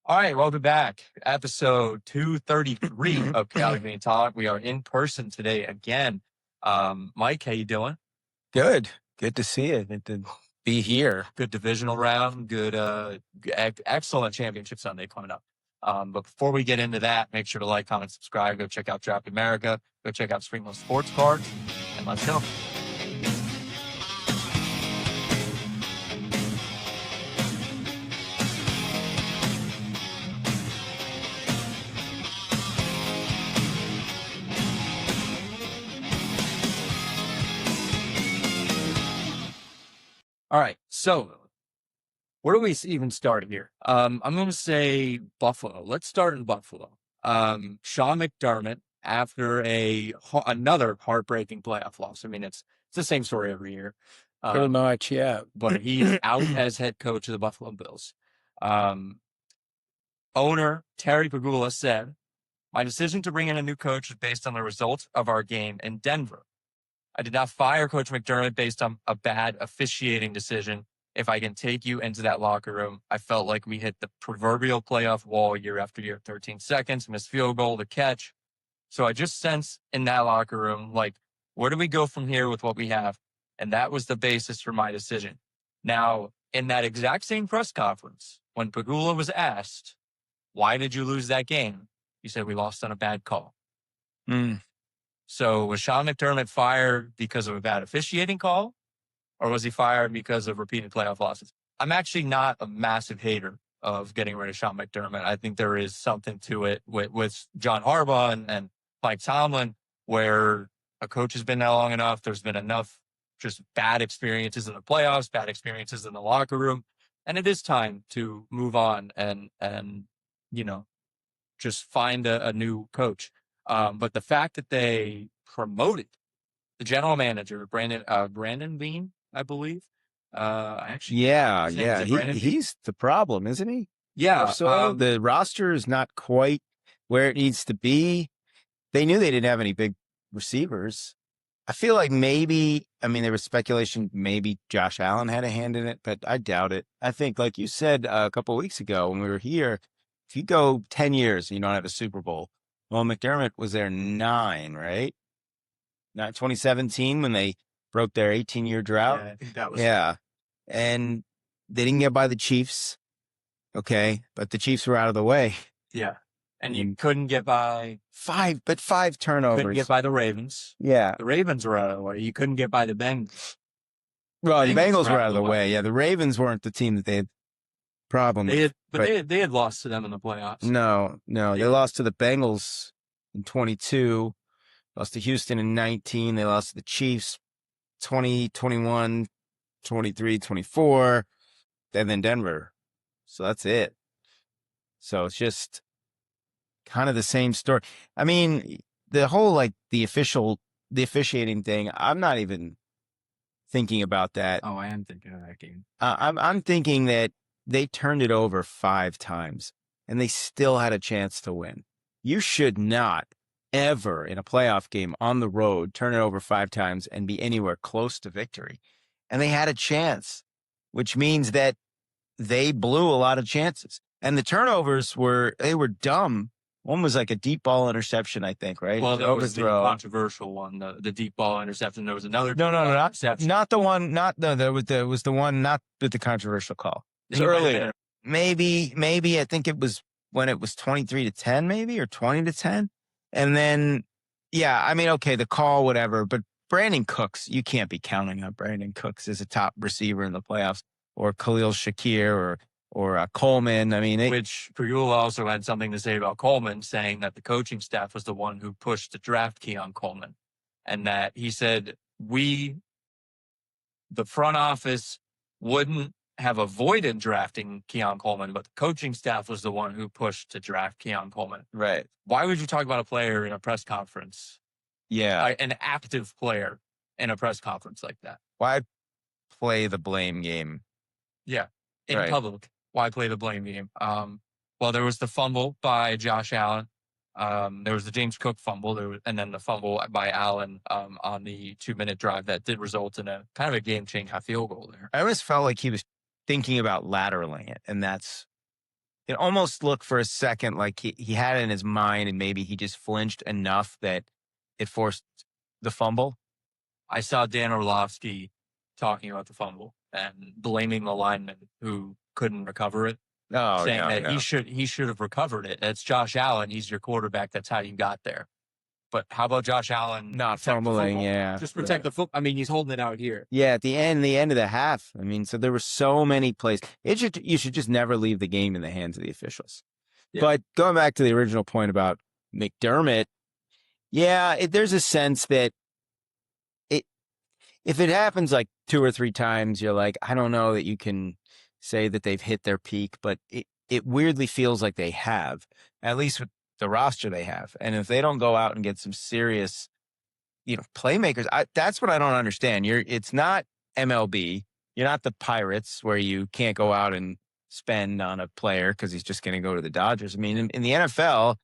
All right, welcome back. Episode 233 of Chaotic Bean Talk. We are in person today again. Mike, how you doing? Good. Good to see you. Good to be here. Good divisional round. Good, excellent championship Sunday coming up. But before we get into that, make sure to like, comment, subscribe. Go check out Draft America. Go check out Springfield Sports Cards. And let's go. All right, so where do we even start here? I'm going to say Buffalo. Let's start in Buffalo. Sean McDermott, after another heartbreaking playoff loss. I mean, it's the same story every year. Pretty much, yeah. But he's out as head coach of the Buffalo Bills. Owner Terry Pegula said, "My decision to bring in a new coach is based on the results of our game in Denver. I did not fire Coach McDermott based on a bad officiating decision. If I can take you into that locker room, I felt like we hit the proverbial playoff wall year after year. 13 seconds, missed field goal, the catch. So I just sense in that locker room, like, where do we go from here with what we have?" And that was the basis for my decision. Now, in that exact same press conference, when Pegula was asked, "Why did you lose that game?" he said, "We lost on a bad call." So was Sean McDermott fired because of a bad officiating call, or was he fired because of repeated playoff losses? I'm actually not a massive hater of getting rid of Sean McDermott. I think there is something to it with John Harbaugh and Mike Tomlin, where a coach has been there long enough. There's been enough just bad experiences in the playoffs, bad experiences in the locker room, and it is time to move on and just find a new coach. But the fact that they promoted the general manager, Brandon Bean, I believe. He's the problem, isn't he? Yeah. So the roster is not quite where it needs to be. They knew they didn't have any big receivers. I feel like there was speculation, maybe Josh Allen had a hand in it, but I doubt it. I think, like you said a couple of weeks ago when we were here, if you go 10 years and you don't have a Super Bowl, well, McDermott was there 9, right? Not 2017 when they broke their 18-year drought. Yeah, I think that was. Yeah. And they didn't get by the Chiefs. Okay. But the Chiefs were out of the way. Yeah. And you couldn't get by 5 turnovers. Couldn't get by the Ravens. Yeah. The Ravens were out of the way. You couldn't get by the Bengals. Well, the Bengals were out of the way. Yeah. The Ravens weren't the team that they had problems with. They had lost to them in the playoffs. No. They lost to the Bengals in 22, lost to Houston in 19. They lost to the Chiefs 20, 21, 23, 24, and then Denver. So that's it. So it's just kind of the same story. I mean, the whole, the officiating thing, I'm not even thinking about that. Oh, I am thinking of that game. I'm thinking that they turned it over 5 times and they still had a chance to win. You should not ever in a playoff game on the road turn it over 5 times and be anywhere close to victory. And they had a chance, which means that they blew a lot of chances. And the turnovers were dumb. One was like a deep ball interception, I think, right? Well, that was the controversial one, the deep ball interception. There was another. No, not the one. There was the one not with the controversial call. It was earlier. Maybe I think it was when it was 23-10, maybe, or 20-10. And then, the call, whatever. But Brandon Cooks, you can't be counting on Brandon Cooks as a top receiver in the playoffs, or Khalil Shakir, or Coleman. Which Pegula also had something to say about Coleman, saying that the coaching staff was the one who pushed to draft Keon Coleman, and that he said the front office wouldn't have avoided drafting Keon Coleman, but the coaching staff was the one who pushed to draft Keon Coleman. Right. Why would you talk about a player in a press conference? Yeah. An active player in a press conference like that. Why play the blame game? Yeah. In public. Why play the blame game? Well, there was the fumble by Josh Allen. There was the James Cook fumble, and then the fumble by Allen on the 2-minute drive that did result in a kind of a game-changing field goal there. I always felt like he was thinking about lateraling it, and that's it almost looked for a second like he had it in his mind and maybe he just flinched enough that it forced the fumble. I saw Dan Orlovsky talking about the fumble and blaming the lineman who couldn't recover it, Oh, saying no, that no. he should have recovered it. It's Josh Allen. He's your quarterback. That's how you got there. But how about Josh Allen Not protect the fumbling, football? yeah. Just protect the football. I mean, he's holding it out here. Yeah, at the end of the half. I mean, so there were so many plays. You should just never leave the game in the hands of the officials. Yeah. But going back to the original point about McDermott, yeah, there's a sense that if it happens like 2 or 3 times, you're like, I don't know that you can say that they've hit their peak, but it weirdly feels like they have, at least with the roster they have. And if they don't go out and get some serious, playmakers, that's what I don't understand. It's not MLB. You're not the Pirates where you can't go out and spend on a player because he's just going to go to the Dodgers. I mean, in the NFL,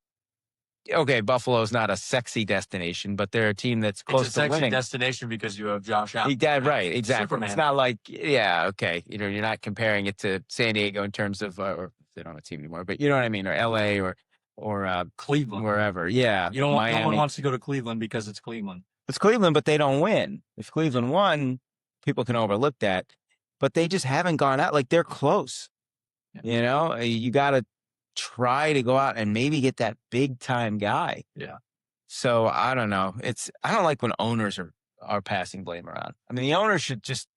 okay, Buffalo's not a sexy destination, but they're a team that's close It's a to winning. sexy destination because you have Josh Allen. Yeah, right, exactly. Superman. It's not like, yeah, okay, you're not comparing it to San Diego in terms of, or they don't have a team anymore, but you know what I mean, or LA or Cleveland, wherever. Yeah, no Miami. one wants to go to Cleveland because it's Cleveland. It's Cleveland, but they don't win. If Cleveland won, people can overlook that, but they just haven't gone out. Like they're close. Yeah. You got to try to go out and maybe get that big time guy. Yeah. So I don't know. I don't like when owners are passing blame around. I mean, the owners should just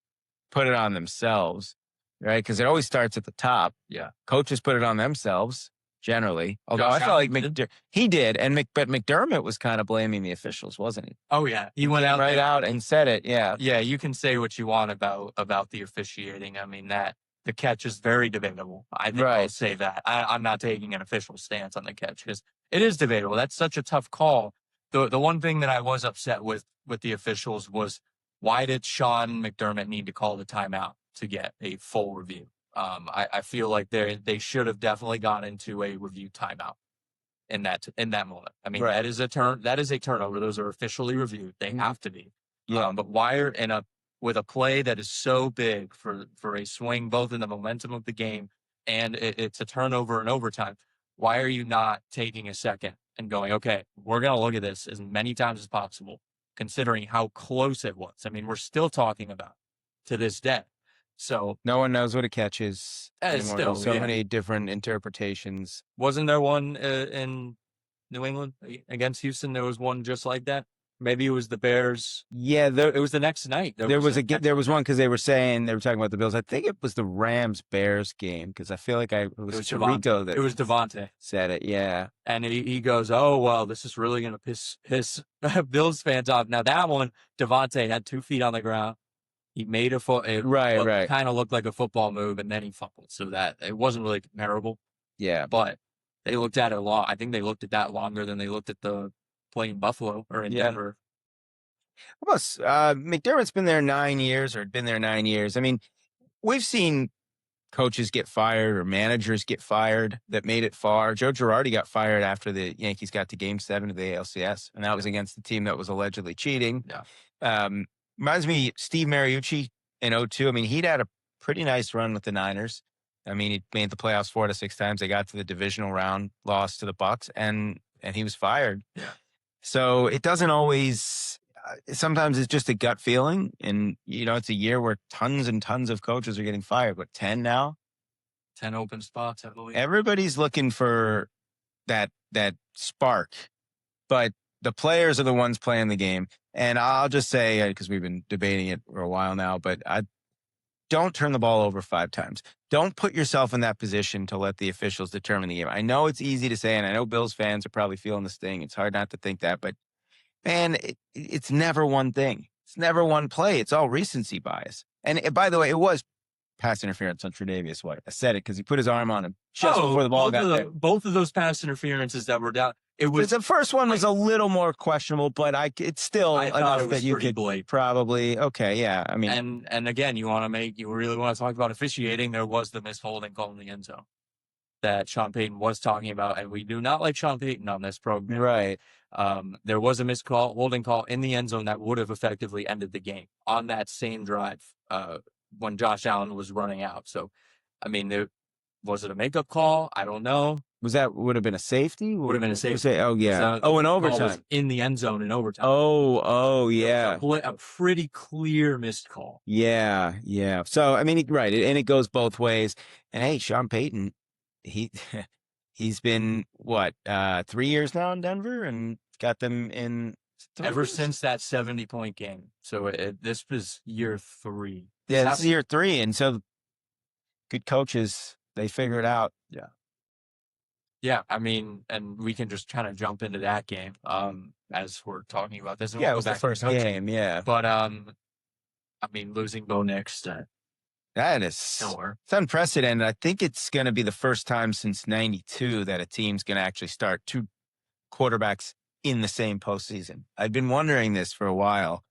put it on themselves, right? Because it always starts at the top. Yeah. Coaches put it on themselves generally. Although Josh I felt like Allen he did, but McDermott was kind of blaming the officials, wasn't he? Oh yeah, he went out right out and said it. Yeah. Yeah, you can say what you want about the officiating. I mean that the catch is very debatable. I think I'll say that. I'm not taking an official stance on the catch because it is debatable. That's such a tough call. The one thing that I was upset with the officials was why did Sean McDermott need to call the timeout to get a full review? I feel like they should have definitely gone into a review timeout in that moment. I mean, that is a turnover. Those are officially reviewed. They have to be. Yeah. But why are with a play that is so big for a swing, both in the momentum of the game and it's a turnover in overtime, why are you not taking a second and going, okay, we're going to look at this as many times as possible, considering how close it was. I mean, we're still talking about to this day. So no one knows what a catch is anymore. Still, There's so many different interpretations. Wasn't there one in New England against Houston? There was one just like that. Maybe it was the Bears. Yeah, it was the next night. There was one because they were talking about the Bills. I think it was the Rams Bears game because I feel like it was Tirico that it was Devontae said it. Yeah, and he goes, "Oh well, this is really going to piss Bills fans off." Now that one, Devontae had 2 feet on the ground. He made right. Kind of looked like a football move, and then he fumbled, so that it wasn't really comparable. Yeah, but they looked at it a lot. I think they looked at that longer than they looked at the play in Buffalo or in Denver. Almost. McDermott's been there 9 years or been there 9 years. I mean, we've seen coaches get fired or managers get fired that made it far. Joe Girardi got fired after the Yankees got to Game 7 of the ALCS, and that was against the team that was allegedly cheating. Yeah. Reminds me Steve Mariucci in 2002. I mean, he'd had a pretty nice run with the Niners. I mean, he made the playoffs 4 to 6 times. They got to the divisional round, lost to the Bucks, and he was fired. Yeah. So it doesn't always. Sometimes it's just a gut feeling, and it's a year where tons and tons of coaches are getting fired. But 10 now, 10 open spots, I believe. Everybody's looking for that spark, but the players are the ones playing the game. And I'll just say, because we've been debating it for a while now, but don't turn the ball over 5 times. Don't put yourself in that position to let the officials determine the game. I know it's easy to say, and I know Bills fans are probably feeling this thing. It's hard not to think that, but man, it's never one thing. It's never one play. It's all recency bias. And by the way, it was pass interference on Tre'Davious White. I said it because he put his arm on him just before the ball got there. Both of those pass interferences that were down. The first one was a little more questionable, but it's still enough that you could probably okay, yeah. I mean, and again, you really want to talk about officiating. There was the missed holding call in the end zone that Sean Payton was talking about, and we do not like Sean Payton on this program. Right. There was a missed holding call in the end zone that would have effectively ended the game on that same drive when Josh Allen was running out. So, I mean, Was it a makeup call? I don't know. would have been a safety? Would have been a safety. Oh, yeah. In Call overtime. was In the end zone in overtime. Oh, yeah. A pretty clear missed call. Yeah, yeah. So, I mean, right. And it goes both ways. And hey, Sean Payton, he's been, 3 years now in Denver and got them in. Ever since that 70-point game. So this was year 3. Yeah, this is year 3. And so good coaches, they figure it out. Yeah. Yeah, I mean, and we can just kind of jump into that game as we're talking about this. Yeah, it was the first game, yeah. But, I mean, losing Bo Nix. That is it's unprecedented. I think it's going to be the first time since 92 that a team's going to actually start 2 quarterbacks in the same postseason. I've been wondering this for a while.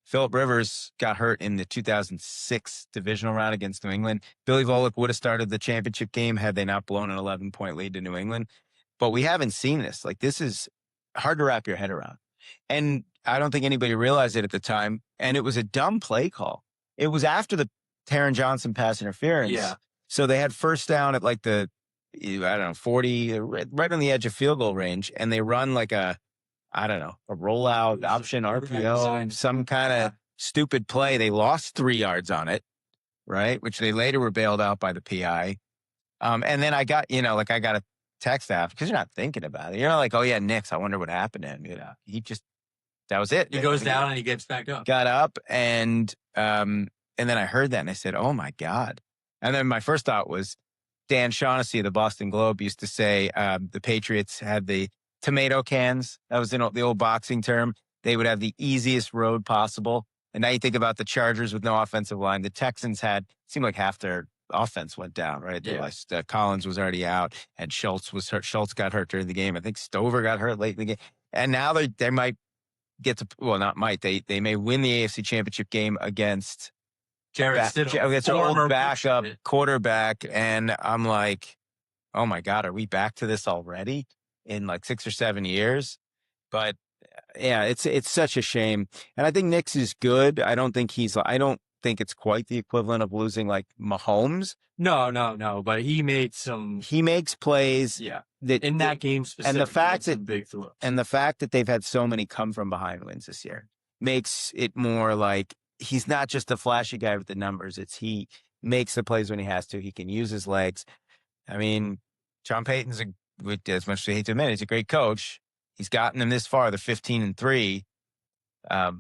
Phillip Rivers got hurt in the 2006 divisional round against New England. Billy Volek would have started the championship game had they not blown an 11-point lead to New England. But we haven't seen this. Like, this is hard to wrap your head around. And I don't think anybody realized it at the time. And it was a dumb play call. It was after the Taron Johnson pass interference. Yeah. So they had first down at like the, 40, right on the edge of field goal range. And they run like a rollout option RPO, some kind of stupid play. They lost 3 yards on it, right? Which they later were bailed out by the PI. And then I got, I got a text after because you're not thinking about it. You're not like, oh yeah, Nix, I wonder what happened to him. That was it. He goes down and he gets back up. Got up and then I heard that and I said, oh my God. And then my first thought was Dan Shaughnessy of the Boston Globe used to say the Patriots had the tomato cans. That was the old boxing term. They would have the easiest road possible. And now you think about the Chargers with no offensive line. The Texans seemed like half their offense went down, right? Yeah. Collins was already out and Schultz was hurt. Schultz got hurt during the game. I think Stover got hurt late in the game. And now they might get to, well, not might, they may win the AFC Championship game against Jarrett Stidham. Against an old backup quarterback. And I'm like, oh my God, are we back to this already? In like 6 or 7 years. But yeah, it's such a shame. And I think Nix is good. I don't think it's quite the equivalent of losing like Mahomes. No. But he makes plays. Yeah. In that game specifically. And the fact that big throws. And the fact that they've had so many come from behind wins this year makes it more like he's not just a flashy guy with the numbers. He makes the plays when he has to. He can use his legs. I mean, Sean Payton's as much as I hate to admit, he's a great coach. He's gotten them this far. They're 15-3. But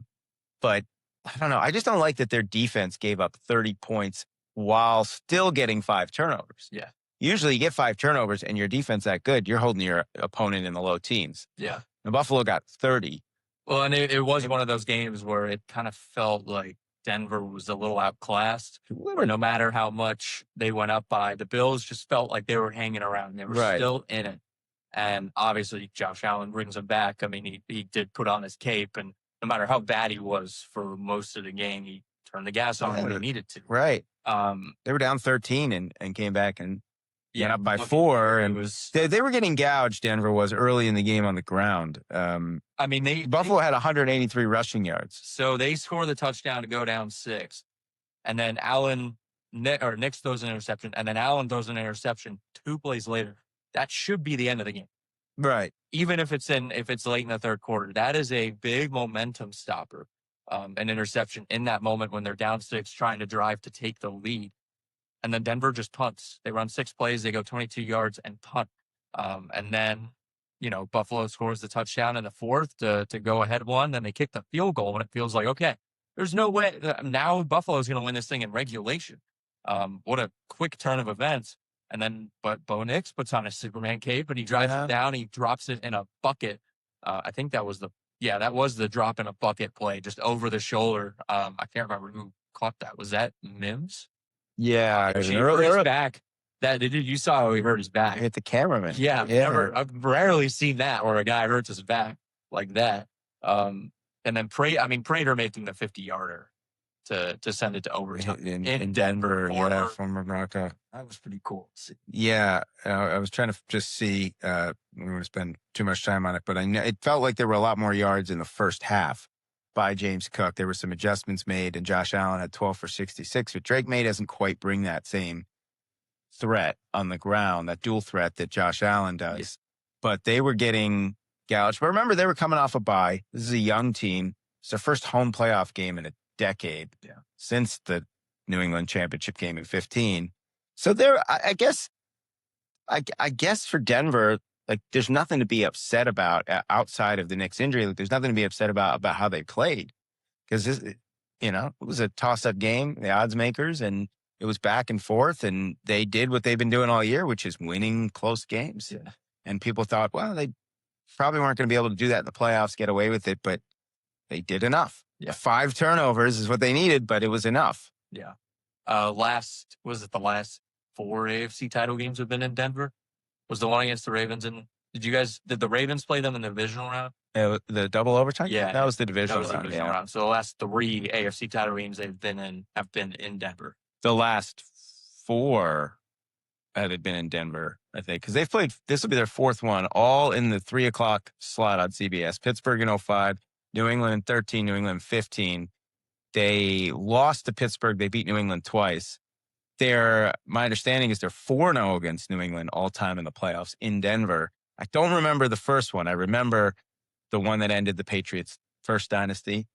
I don't know. I just don't like that their defense gave up 30 points while still getting 5 turnovers. Yeah. Usually you get 5 turnovers and your defense that good, you're holding your opponent in the low teens. Yeah. And Buffalo got 30. Well, and it was one of those games where it kind of felt like Denver was a little outclassed, where no matter how much they went up by, the Bills just felt like they were hanging around. They were still in it. And obviously, Josh Allen brings them back. I mean, he did put on his cape, and no matter how bad he was for most of the game, he turned the gas on when he needed to. Right. They were down 13 and came back and went up by 4. And they were getting gouged, Denver was, early in the game on the ground. I mean, Buffalo had 183 rushing yards. So they score the touchdown to go down 6. And then Nix throws an interception. And then Allen throws an interception 2 plays later. That should be the end of the game. Right. Even if it's late in the third quarter. That is a big momentum stopper. An interception in that moment when they're down 6, trying to drive to take the lead. And then Denver just punts. They run 6 plays. They go 22 yards and punt. And then, Buffalo scores the touchdown in the 4th to go ahead 1. Then they kick the field goal, and it feels like, okay, there's no way. Now Buffalo's going to win this thing in regulation. What a quick turn of events. And then, but Bo Nix puts on a Superman cape, and he drives it down. He drops it in a bucket. I think that was the drop in a bucket play, just over the shoulder. I can't remember who caught that. Was that Mims? Yeah, He hurt his back. You saw how he hurt his back. Hit the cameraman. Yeah, I've rarely seen that where a guy hurts his back like that. And then Prater making the 50-yarder to send it to overtime in Denver. Yeah, from Morocco. That was pretty cool. Yeah, I was trying to just see. We don't want to spend too much time on it, but I know it felt like there were a lot more yards in the first half by James Cook. There were some adjustments made, and Josh Allen had 12 for 66. But Drake May doesn't quite bring that same threat on the ground, that dual threat that Josh Allen does. Yeah. But they were getting gouged. But remember, they were coming off a bye. This is a young team. It's their first home playoff game in a decade since the New England championship game in 2015. So I guess for Denver, like, there's nothing to be upset about outside of the Knicks injury. Like, there's nothing to be upset about how they played, because it was a toss-up game, the odds makers, and it was back and forth, and they did what they've been doing all year, which is winning close games. Yeah. And people thought, well, they probably weren't going to be able to do that in the playoffs, get away with it, but they did enough. Yeah. 5 turnovers is what they needed, but it was enough. Yeah. The last 4 AFC title games have been in Denver? Was the one against the Ravens? And did the Ravens play them in the divisional round? The double overtime? Yeah. That was the divisional round. So the last 3 AFC title games they've been in have been in Denver. The last 4 have been in Denver, I think, because they've played, this will be their 4th one, all in the 3:00 slot on CBS. Pittsburgh in 2005, New England in 2013, New England in 2015. They lost to Pittsburgh. They beat New England twice. My understanding is they're 4-0 against New England all time in the playoffs in Denver. I don't remember the first one. I remember the one that ended the Patriots' first dynasty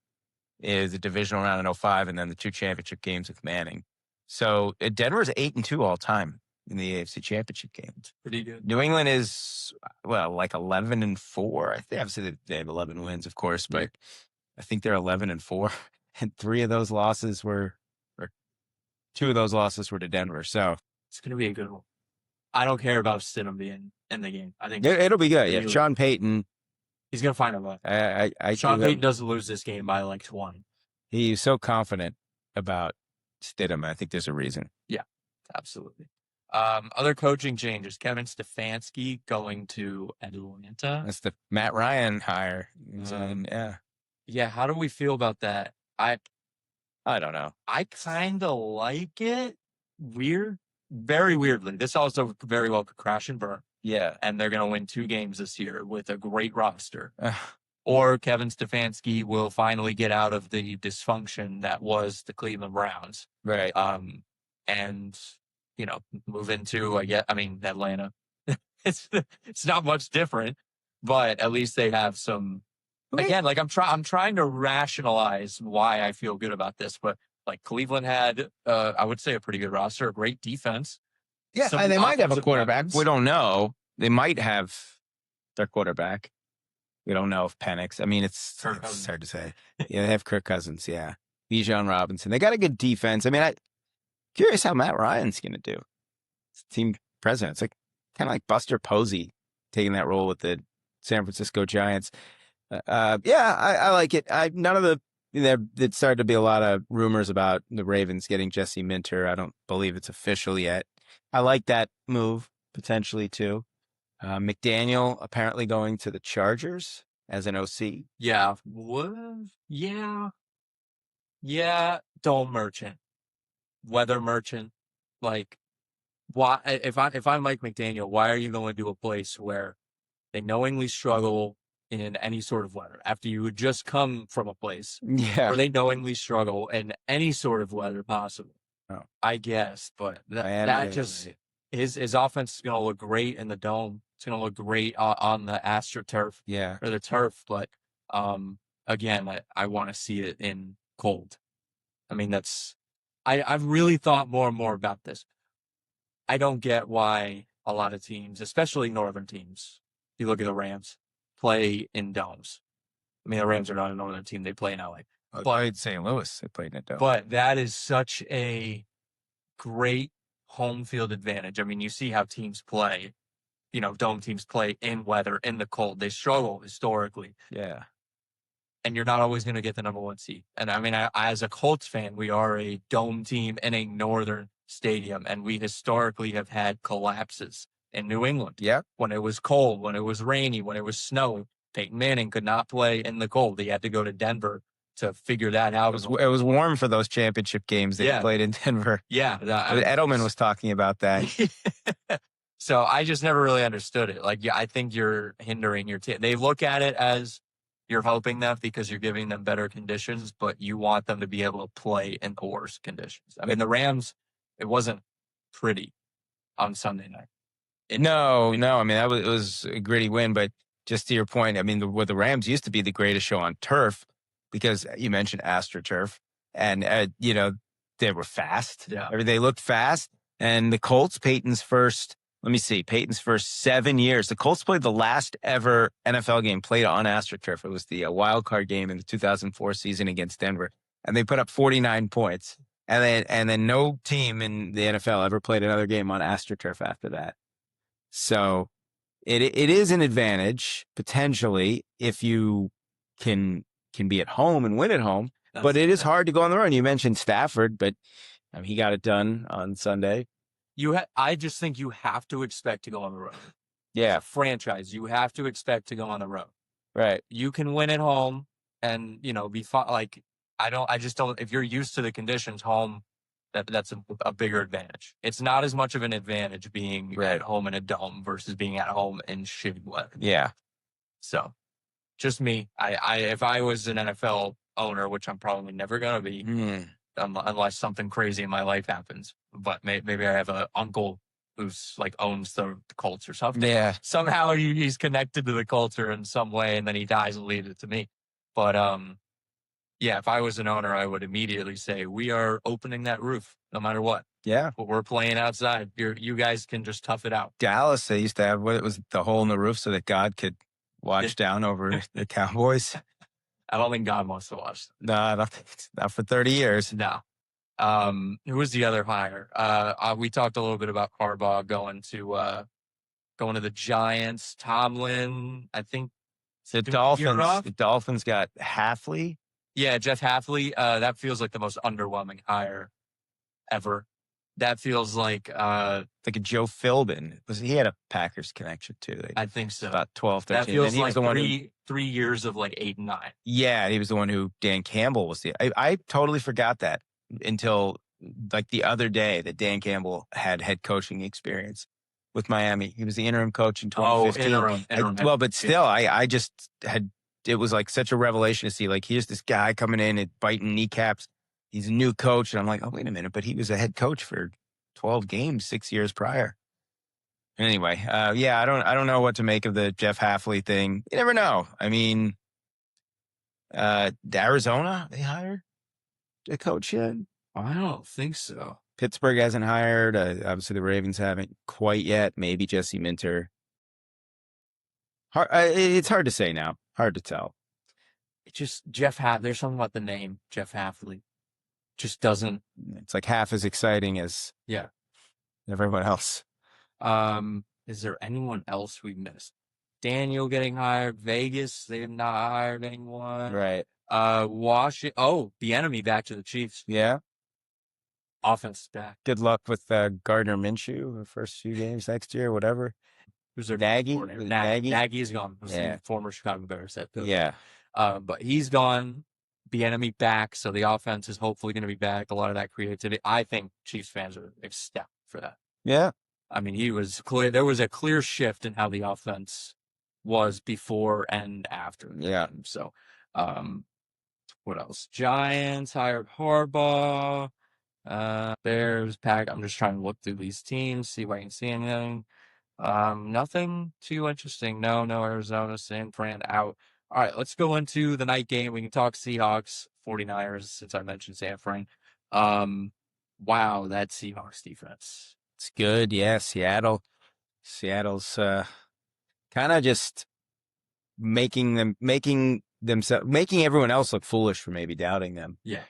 is the divisional round in 2005, and then the 2 championship games with Manning. So Denver's 8-2 all time in the AFC championship games. Pretty good. New England is, like 11-4. I think obviously they have 11 wins, of course, but I think they're 11-4, and 3 of those losses were, or 2 of those losses were to Denver. So it's going to be a good one. I don't care about Stidham being in the game. I think it'll be good. Yeah, Sean Payton. He's going to find a way. Sean Payton doesn't lose this game by like 20. He's so confident about Stidham. I think there's a reason. Yeah, absolutely. Other coaching changes. Kevin Stefanski going to Atlanta. That's the Matt Ryan hire. Yeah. How do we feel about that? I don't know. I kind of like it. Very weirdly. This also very well could crash and burn. Yeah. And they're going to win 2 games this year with a great roster. Or Kevin Stefanski will finally get out of the dysfunction that was the Cleveland Browns. Right. And, move into, Atlanta. It's not much different, but at least they have some, again, like I'm trying to rationalize why I feel good about this, but like Cleveland had, I would say, a pretty good roster, a great defense. Yeah, and they might have a quarterback. We don't know. They might have their quarterback. We don't know if Penix. I mean, it's hard to say. Yeah, they have Kirk Cousins. Yeah, Bijan Robinson. They got a good defense. I mean, I'm curious how Matt Ryan's going to do. It's team president. It's like kind of like Buster Posey taking that role with the San Francisco Giants. I like it. It started to be a lot of rumors about the Ravens getting Jesse Minter. I don't believe it's official yet. I like that move potentially too. McDaniel apparently going to the Chargers as an OC. Yeah. What? Yeah. Dome merchant, weather merchant. Like, why? If I'm Mike McDaniel, why are you going to a place where they knowingly struggle in any sort of weather after you would just come from a place where they knowingly struggle in any sort of weather possible? Oh. I guess, but that just his offense is going to look great in the dome. It's going to look great on the AstroTurf, or the turf. But again, I want to see it in cold. I mean, I've really thought more and more about this. I don't get why a lot of teams, especially northern teams, if you look at the Rams, play in domes. I mean, the Rams are not a northern team; they play in LA. But St. Louis, they played in a dome. But that is such a great home field advantage. I mean, you see how teams play. Dome teams play in weather, in the cold. They struggle historically. Yeah. And you're not always going to get the number 1 seed. And I mean, as a Colts fan, we are a dome team in a northern stadium, and we historically have had collapses in New England. Yeah. When it was cold, when it was rainy, when it was snowy, Peyton Manning could not play in the cold. He had to go to Denver to figure that out. It was warm for those championship games they played in Denver. Yeah. Edelman was talking about that. So I just never really understood it. Like, I think you're hindering your team. They look at it as you're helping them because you're giving them better conditions, but you want them to be able to play in the worst conditions. I mean, the Rams, it wasn't pretty. on Sunday night. No. I mean, it was a gritty win, but just to your point, I mean, the Rams used to be the greatest show on turf because you mentioned AstroTurf, and they were fast. Yeah, They looked fast, and the Colts, Peyton's first 7 years. The Colts played the last ever NFL game played on AstroTurf. It was the wild card game in the 2004 season against Denver, and they put up 49 points. And then no team in the NFL ever played another game on AstroTurf after that. So it is an advantage potentially if you can be at home and win at home, but it is hard to go on the road. You mentioned Stafford, but he got it done on Sunday. I just think you have to expect to go on the road. Yeah, as a franchise, you have to expect to go on the road. Right. You can win at home and be fine. Like I just don't. If you're used to the conditions, home. That's a bigger advantage. It's not as much of an advantage being at home in a dome versus being at home in shitty weather. Yeah. So, just me. If I was an NFL owner, which I'm probably never gonna be, unless something crazy in my life happens. But maybe I have an uncle who's like owns the Colts or something. Yeah. Somehow he's connected to the culture in some way, and then he dies and leaves it to me. But yeah, if I was an owner, I would immediately say, we are opening that roof no matter what. Yeah. But we're playing outside. You guys can just tough it out. Dallas, they used to have what it was the hole in the roof so that God could watch down over the Cowboys. I don't think God wants to watch them. No, I don't think not for 30 years. No. Who was the other hire? We talked a little bit about Harbaugh going to the Giants. Tomlin, I think. The Dolphins got Halfley. Yeah, Jeff Halfley. That feels like the most underwhelming hire ever. That feels like a Joe Philbin. He had a Packers connection too. I think so. About 12, 13. That feels like the one 3 years of like 8 and 9. Yeah, he was the one who Dan Campbell was I totally forgot that until like the other day that Dan Campbell had head coaching experience with Miami. He was the interim coach in 2015. Interim. Well, but still, I just had. It was like such a revelation to see, like, here's this guy coming in and biting kneecaps. He's a new coach. And I'm like, oh, wait a minute. But he was a head coach for 12 games 6 years prior. Anyway, yeah, I don't know what to make of the Jeff Halfley thing. You never know. I mean, Arizona, they hired a coach yet? I don't think so. Pittsburgh hasn't hired. Obviously, the Ravens haven't quite yet. Maybe Jesse Minter. It's hard to say now. Hard to tell. It just there's something about the name Jeff Halfley. Just doesn't. It's like half as exciting as everyone else. Is there anyone else we missed? Daniel getting hired. Vegas, they have not hired anyone. Right. Washington. Oh, the enemy back to the Chiefs. Yeah. Offense back. Good luck with Gardner Minshew the first few games next year, whatever. Who's their Nagy? Nagy is gone. Former Chicago Bears. Yeah. But he's gone. The enemy back, so the offense is hopefully going to be back. A lot of that creativity. I think Chiefs fans are ecstatic for that. Yeah. I mean, he was clear. There was a clear shift in how the offense was before and after. Yeah. So, what else? Giants hired Harbaugh. Bears, Pack. I'm just trying to look through these teams, see if I can see anything. Nothing too interesting. No, Arizona, San Fran out. All right, let's go into the night game. We can talk Seahawks, 49ers, since I mentioned San Fran. Wow, that Seahawks defense. It's good. Yeah, Seattle's kind of just making everyone else look foolish for maybe doubting them. Yeah.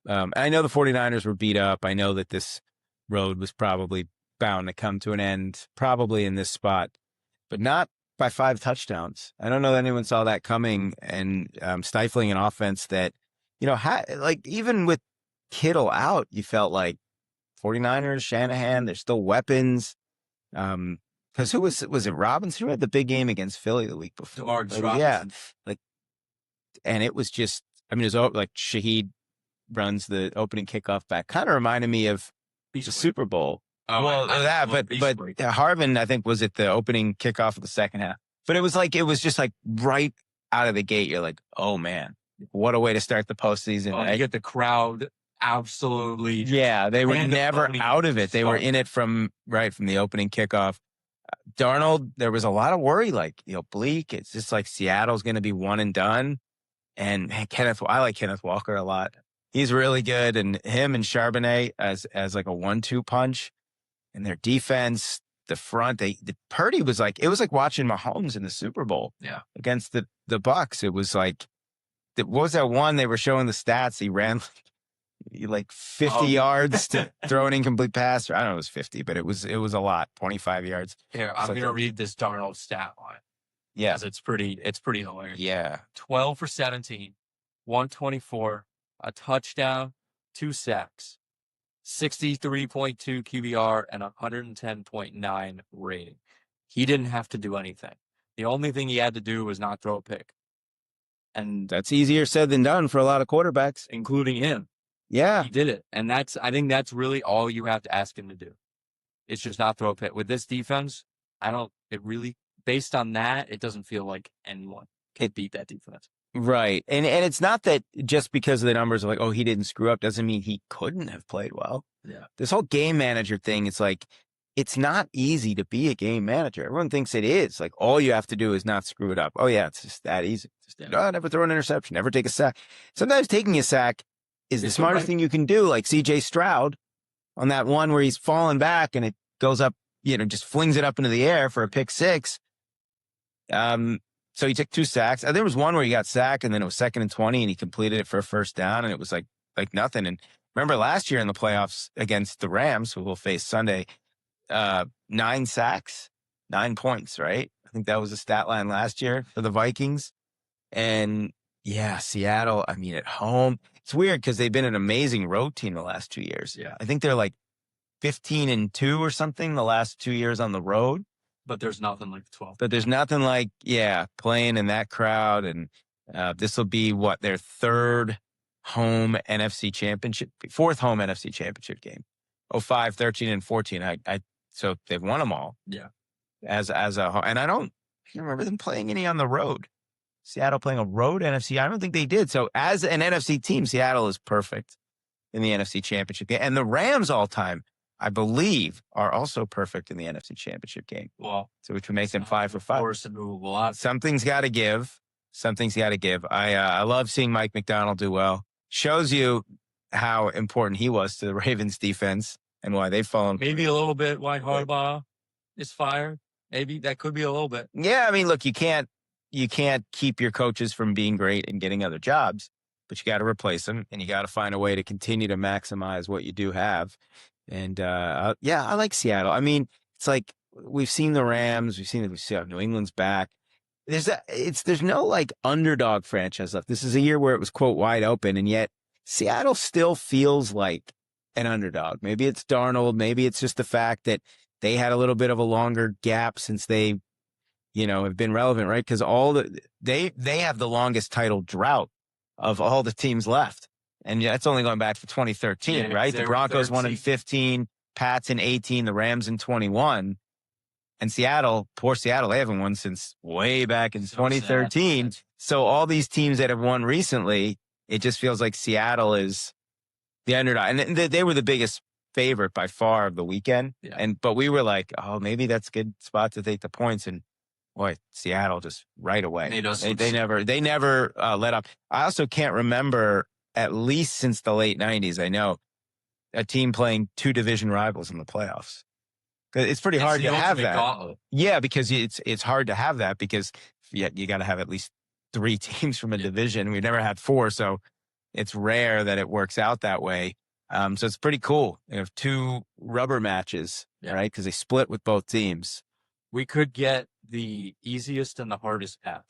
I know the 49ers were beat up. I know that this road was probably bound to come to an end, probably in this spot, but not by 5 touchdowns. I don't know that anyone saw that coming, and stifling an offense that, even with Kittle out, you felt like 49ers, Shanahan, there's still weapons. Because who was it Robinson who had the big game against Philly the week before? Yeah. And it was just, it was like Shaheed runs the opening kickoff back. Kind of reminded me of the Super Bowl. Oh, well, but Harvin, I think, was at the opening kickoff of the second half. But it was just like right out of the gate. You're like, oh man, what a way to start the postseason. You get the crowd absolutely. Yeah, they were random never phony out of it. They were start. in it from the opening kickoff. Darnold, there was a lot of worry, like, bleak. It's just like Seattle's going to be one and done. And man, I like Kenneth Walker a lot. He's really good. And him and Charbonnet as like a 1-2 punch. And their defense, the front, Purdy was like, it was like watching Mahomes in the Super Bowl against the Bucks. It was like, what was that one? They were showing the stats. He ran like 50 yards to throw an incomplete pass. I don't know, it was 50, but it was a lot, 25 yards. Here, I'm going to read this Darnold stat line. Yeah. Because it's pretty hilarious. Yeah. 12 for 17, 124, a touchdown, 2 sacks, 63.2 QBR, and 110.9 rating. He didn't have to do anything. The only thing he had to do was not throw a pick. And that's easier said than done for a lot of quarterbacks, including him. Yeah. He did it. And I think that's really all you have to ask him to do. It's just not throw a pick. With this defense, based on that, it doesn't feel like anyone can beat that defense. Right. And it's not that just because of the numbers of like, oh, he didn't screw up doesn't mean he couldn't have played well. Yeah. This whole game manager thing, it's like, it's not easy to be a game manager. Everyone thinks it is. Like, all you have to do is not screw it up. Oh, yeah, it's just that easy. Never throw an interception, never take a sack. Sometimes taking a sack is the smartest thing you can do, like CJ Stroud on that one where he's falling back and it goes up, just flings it up into the air for a pick six. So he took 2 sacks. There was one where he got sacked and then it was 2nd and 20 and he completed it for a first down and it was like nothing. And remember last year in the playoffs against the Rams, who we'll face Sunday, 9 sacks, 9 points, right? I think that was the stat line last year for the Vikings. And yeah, Seattle, at home, it's weird because they've been an amazing road team the last 2 years. Yeah. I think they're like 15-2 or something the last 2 years on the road. But there's nothing like 12. But there's nothing like, playing in that crowd. And this will be their 4th home NFC championship game. 05, 13, and 14. So they've won them all. Yeah. And I don't remember them playing any on the road. Seattle playing a road NFC. I don't think they did. So as an NFC team, Seattle is perfect in the NFC championship game. And the Rams all time, I believe, are also perfect in the NFC championship game. Well, so which would make them 5 for 5. Something's got to give. I love seeing Mike McDonald do well. Shows you how important he was to the Ravens defense and why they've fallen. Maybe a little bit why Harbaugh is fired. Maybe that could be a little bit. Yeah, look, you can't keep your coaches from being great and getting other jobs, but you got to replace them and you got to find a way to continue to maximize what you do have. And I like Seattle. It's like we've seen the Rams, we see New England's back. There's no like underdog franchise left. This is a year where it was quote wide open, and yet Seattle still feels like an underdog. Maybe it's Darnold, maybe it's just the fact that they had a little bit of a longer gap since they, have been relevant, right? Because they have the longest title drought of all the teams left. And that's only going back to 2013, right? The Broncos won in 15, Pats in 18, the Rams in 21. And Seattle, poor Seattle, they haven't won since way back in 2013. So all these teams that have won recently, it just feels like Seattle is the underdog. And they were the biggest favorite by far of the weekend. Yeah. But we were like, oh, maybe that's a good spot to take the points. And boy, Seattle just right away. They never let up. I also can't remember, at least since the late 90s, I know, a team playing 2 division rivals in the playoffs. It's pretty hard to have that. Gauntlet. Yeah, because it's hard to have that because you got to have at least 3 teams from a division. We've never had 4, so it's rare that it works out that way. So it's pretty cool. You have 2 rubber matches, right? Because they split with both teams. We could get the easiest and the hardest path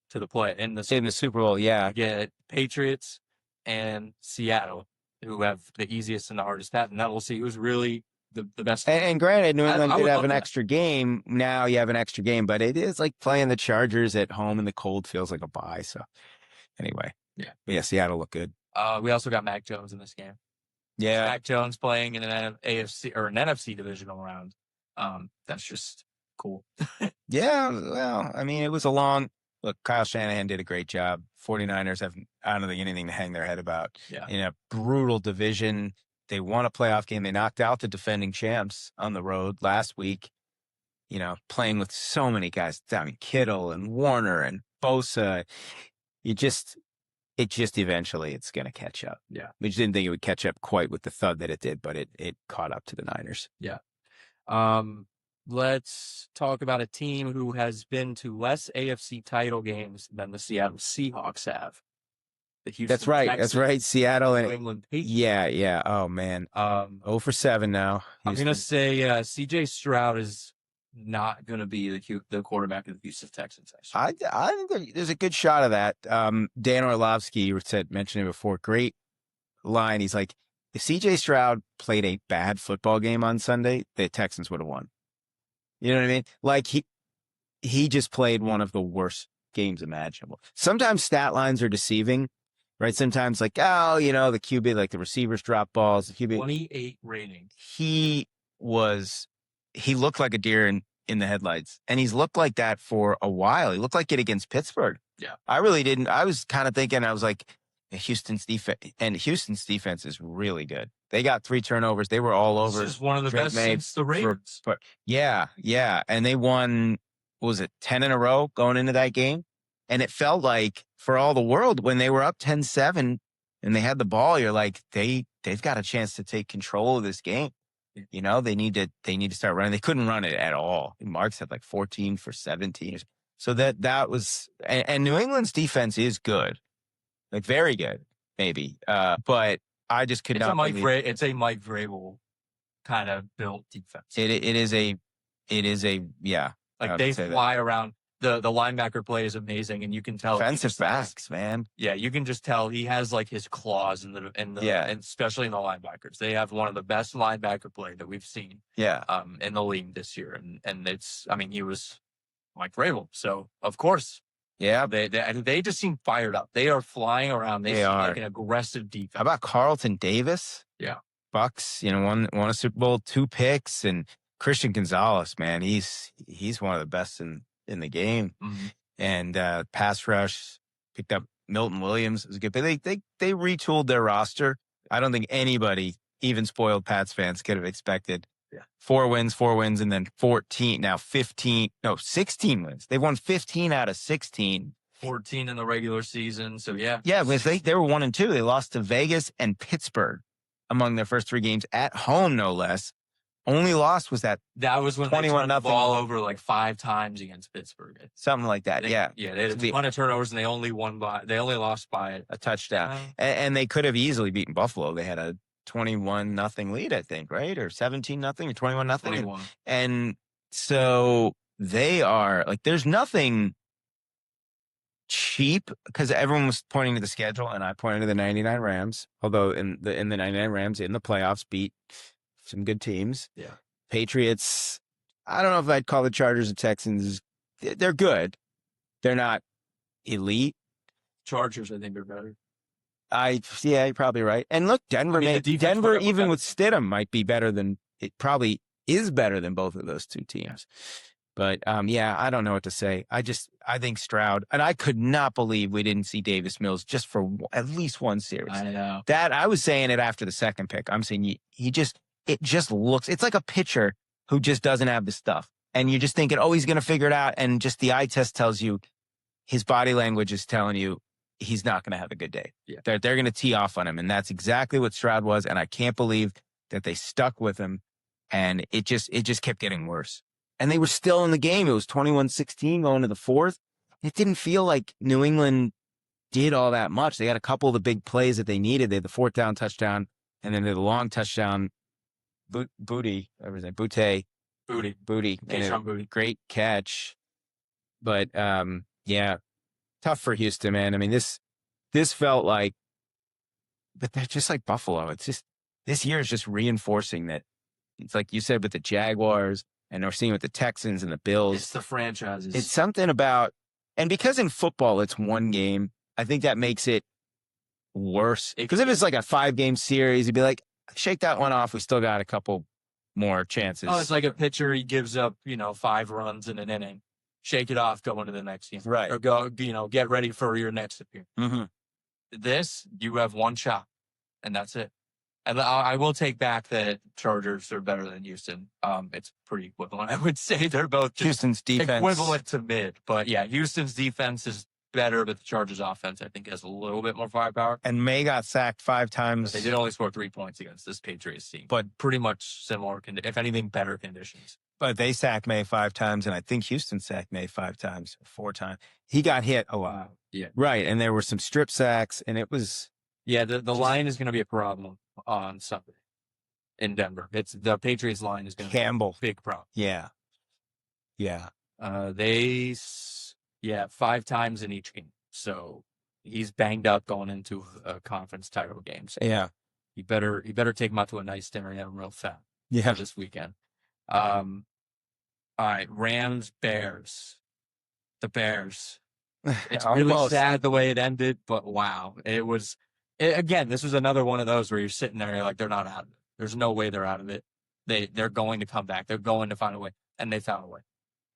to the play in the Super Bowl. Yeah, get Patriots and Seattle, who have the easiest and the hardest path, and that we'll see who's really the best. And granted, New England did have an extra game. Now you have an extra game, but it is like playing the Chargers at home in the cold feels like a bye. So anyway, Seattle looked good. We also got Mac Jones in this game. Yeah, Mac Jones playing in an AFC or an NFC divisional round. That's just cool. Yeah, well, it was a long look, Kyle Shanahan did a great job. 49ers I don't think anything to hang their head about. Yeah. In a brutal division, they won a playoff game. They knocked out the defending champs on the road last week, playing with so many guys. I mean, Kittle and Warner and Bosa. It just eventually it's going to catch up. Yeah. We just didn't think it would catch up quite with the thud that it did, but it caught up to the Niners. Yeah. Let's talk about a team who has been to less AFC title games than the Seattle Seahawks have. The Houston That's right. Texans, That's right. Seattle New and England Patriots. yeah. Oh man. 0 for 7 now. I'm going to say CJ Stroud is not going to be the quarterback of the Houston Texans. I think there's a good shot of that. Dan Orlovsky mentioned it before. Great line. He's like, if CJ Stroud played a bad football game on Sunday, the Texans would have won. You know what I mean? Like he just played one of the worst games imaginable. Sometimes stat lines are deceiving, right? Sometimes like, the QB, like the receivers drop balls. The QB 28 rating. He looked like a deer in the headlights, and he's looked like that for a while. He looked like it against Pittsburgh. Yeah. I really didn't. I was kind of thinking, I was like, Houston's defense is really good. They got 3 turnovers. They were all over. This is one of the best since the Ravens. Yeah. And they won, what was it, 10 in a row going into that game? And it felt like, for all the world, when they were up 10-7 and they had the ball, you're like, they've got a chance to take control of this game. They need to start running. They couldn't run it at all. Marks had like 14 for 17. So that was, and New England's defense is good, like very good, maybe. But I just could not. It's a Mike Vrabel kind of built defense. It is a yeah. Like they fly around. The linebacker play is amazing, and you can tell defensive backs, man. Yeah, you can just tell he has like his claws and especially in the linebackers. They have one of the best linebacker play that we've seen. Yeah. In the league this year, and he was Mike Vrabel, so of course. Yeah, they just seem fired up. They are flying around. They seem like an aggressive defense. How about Carlton Davis? Yeah, Bucks. Won a Super Bowl, 2 picks, and Christian Gonzalez. Man, he's one of the best in the game. Mm-hmm. And pass rush, picked up Milton Williams. It was good. But they retooled their roster. I don't think anybody, even spoiled Pats fans, could have expected 4 wins, and then 16 wins. They won 15 out of 16. 14 in the regular season. So yeah. Yeah, because they were 1-2. They lost to Vegas and Pittsburgh among their first 3 games at home, no less. Only loss was that was when 21 they turned the ball over like 5 times against Pittsburgh. Something like that. They had a ton of turnovers, and they only lost by a touchdown. And they could have easily beaten Buffalo. They had a 21-0 lead, I think, right? Or 17-0 or 21-0. 21. And so they are like, there's nothing cheap, because everyone was pointing to the schedule, and I pointed to the 99 Rams. Although in the 99 Rams in the playoffs beat some good teams. Yeah. Patriots, I don't know if I'd call the Chargers and Texans. They're good. They're not elite. Chargers, I think, are better. You're probably right. And look, Denver, even with Stidham, might be better than, it probably is better than both of those 2 teams. But I don't know what to say. I think Stroud, and I could not believe we didn't see Davis Mills just for at least 1 series. I know. That, I was saying it after the second pick. I'm saying it just looks, it's like a pitcher who just doesn't have the stuff. And you're just thinking, he's going to figure it out. And just the eye test tells you, his body language is telling you, he's not going to have a good day. Yeah. They're going to tee off on him. And that's exactly what Stroud was. And I can't believe that they stuck with him. And it just kept getting worse. And they were still in the game. It was 21-16 going to the 4th. It didn't feel like New England did all that much. They had a couple of the big plays that they needed. They had the 4th down touchdown, and then they had the long touchdown. Booty. Great catch. But tough for Houston, man. I mean, this felt like, but they're just like Buffalo. It's just, this year is just reinforcing that. It's like you said with the Jaguars, and we're seeing with the Texans and the Bills. It's the franchises. It's something about, and because in football it's 1 game, I think that makes it worse. Because if it's like a 5-game series, you'd be like, shake that one off. We still got a couple more chances. It's like a pitcher. He gives up, 5 runs in an inning. shake it off going to the next game. Right. Or go, get ready for your next appearance. Mm-hmm. This, you have one shot, and that's it. And I will take back that Chargers are better than Houston. It's pretty equivalent. I would say they're both just Houston's defense equivalent to mid. But yeah, Houston's defense is better, but the Chargers offense, I think, has a little bit more firepower. And May got sacked 5 times. They did only score 3 points against this Patriots team, but pretty much similar, if anything, better conditions. But they sacked May 5 times, and I think Houston sacked May 5 times, 4 times. He got hit a lot. Yeah. Right, and there were some strip sacks, and it was... Yeah, the line is going to be a problem on Sunday in Denver. The Patriots line is going to Campbell. be a big problem. Yeah. Yeah. 5 times in each game. So he's banged up going into a conference title game. So yeah. You better take him out to a nice dinner and have him real fat. Yeah. This weekend. All right, Rams, Bears. The Bears. It's really sad the way it ended, but wow. Again, this was another one of those where you're sitting there, you're like, they're not out of it. There's no way they're out of it. They're going to come back. They're going to find a way. And they found a way.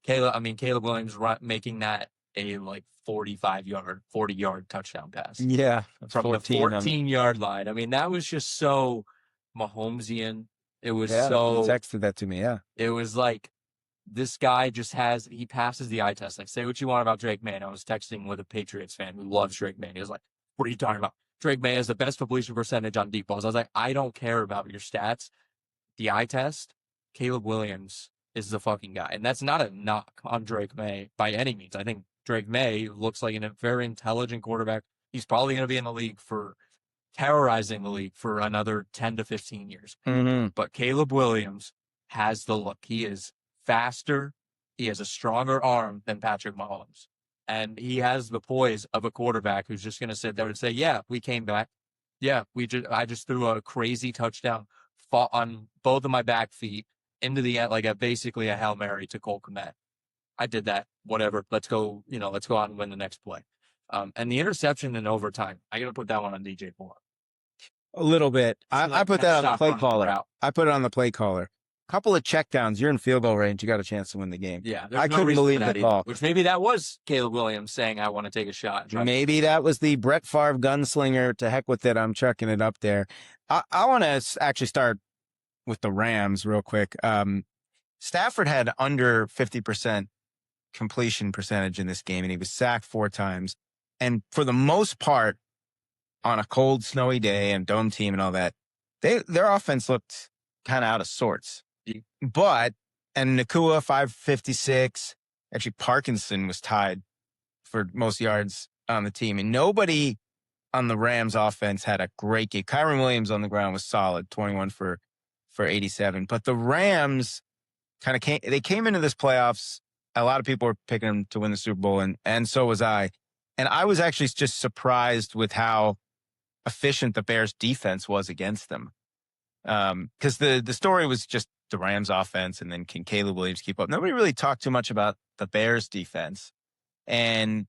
Caleb Williams making that a 40-yard touchdown pass. Yeah. From the 14-yard line. I mean, that was just so Mahomesian. It was so... You texted that to me, yeah. It was like, this guy he passes the eye test. Like, say what you want about Drake May. I was texting with a Patriots fan who loves Drake May. He was like, what are you talking about? Drake May has the best completion percentage on deep balls. I was like, I don't care about your stats. The eye test, Caleb Williams is the fucking guy. And that's not a knock on Drake May by any means. I think Drake May looks like a very intelligent quarterback. He's probably going to be in the league terrorizing the league for another 10 to 15 years. Mm-hmm. But Caleb Williams has the look. He is faster. He has a stronger arm than Patrick Mahomes. And he has the poise of a quarterback who's just going to sit there and say, yeah, we came back. Yeah, I just threw a crazy touchdown on both of my back feet into the end, basically a Hail Mary to Cole Kmet. I did that. Whatever. Let's go out and win the next play. And the interception in overtime, I got to put that one on DJ Moore. A little bit. I put that on the play caller. I put it on the play caller. Couple of checkdowns. You're in field goal range. You got a chance to win the game. Yeah. I couldn't believe the call. Which maybe that was Caleb Williams saying, I want to take a shot. Maybe that was the Brett Favre gunslinger. To heck with it. I'm chucking it up there. I want to actually start with the Rams real quick. Stafford had under 50% completion percentage in this game, and he was sacked 4 times. And for the most part, on a cold, snowy day and dome team and all that, their offense looked kind of out of sorts. But, and Nakua, 556. Actually, Parkinson was tied for most yards on the team. And nobody on the Rams offense had a great game. Kyron Williams on the ground was solid, 21 for 87. But the Rams kind of came into this playoffs. A lot of people were picking them to win the Super Bowl, and so was I. And I was actually just surprised with how efficient the Bears defense was against them. Because the story was just the Rams offense, and then can Caleb Williams keep up? Nobody really talked too much about the Bears defense. And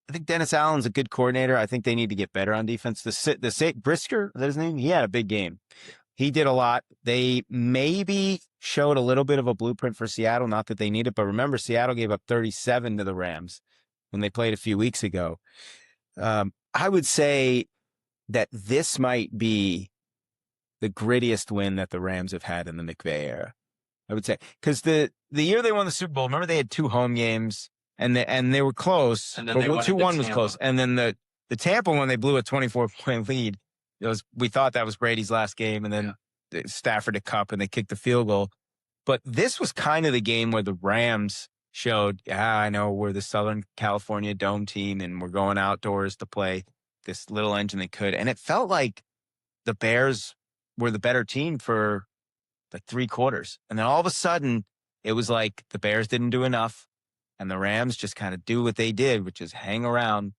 I think Dennis Allen's a good coordinator. I think they need to get better on defense. Brisker, is that his name? He had a big game. He did a lot. They maybe showed a little bit of a blueprint for Seattle. Not that they need it, but remember, Seattle gave up 37 to the Rams when they played a few weeks ago. I would say that this might be the grittiest win that the Rams have had in the McVay era. I would say, because the year they won the Super Bowl, remember they had 2 home games and they were close. And then 2-1 was close. And then the Tampa one, they blew a 24-point lead. We thought that was Brady's last game, and then Stafford a cup and they kicked the field goal. But this was kind of the game where the Rams showed, I know we're the Southern California Dome team and we're going outdoors to play this little engine they could. And it felt like the Bears were the better team for 3 quarters. And then all of a sudden, it was like the Bears didn't do enough, and the Rams just kind of do what they did, which is hang around,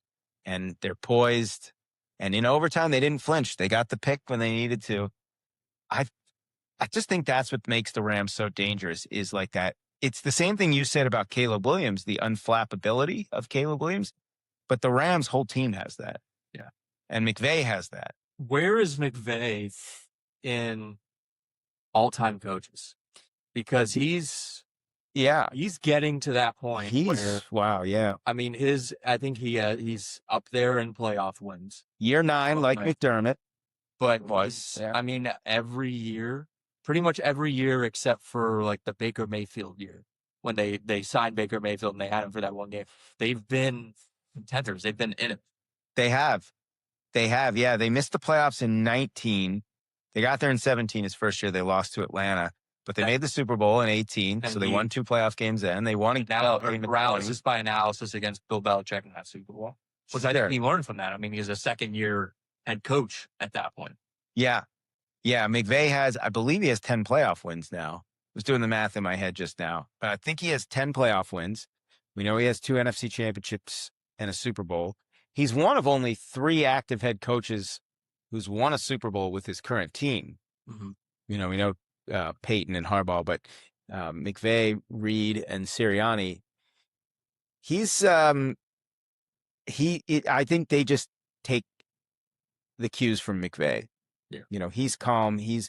and they're poised. And in overtime, they didn't flinch. They got the pick when they needed to. I just think that's what makes the Rams so dangerous, is like that. It's the same thing you said about Caleb Williams, the unflappability of Caleb Williams, but the Rams' whole team has that. Yeah. And McVay has that. Where is McVay in all-time coaches? Because he's Yeah. He's getting to that point where, Wow. Yeah. I mean, I think he's up there in playoff wins. Year 9, like Right. McDermott. But Was, yeah. I mean, every year, pretty much every year except for like the Baker Mayfield year, when they signed Baker Mayfield and they had him for that one game, they've been contenders. They've been in it. They have. Yeah. They missed the playoffs in 19. They got there in 17, his first year. They lost to Atlanta, but they made the Super Bowl in 18. So they won 2 playoff games then. They won paralysis by analysis against Bill Belichick in that Super Bowl. Which I think he learned from that. I mean, he's a second-year head coach at that point. Yeah. Yeah. McVay I believe he has 10 playoff wins now. I was doing the math in my head just now, but I think he has 10 playoff wins. We know he has 2 NFC championships and a Super Bowl. He's one of only 3 active head coaches who's won a Super Bowl with his current team. Mm-hmm. We know Peyton and Harbaugh, but McVay, Reed, and Sirianni. I think they just take the cues from McVay. Yeah. He's calm. He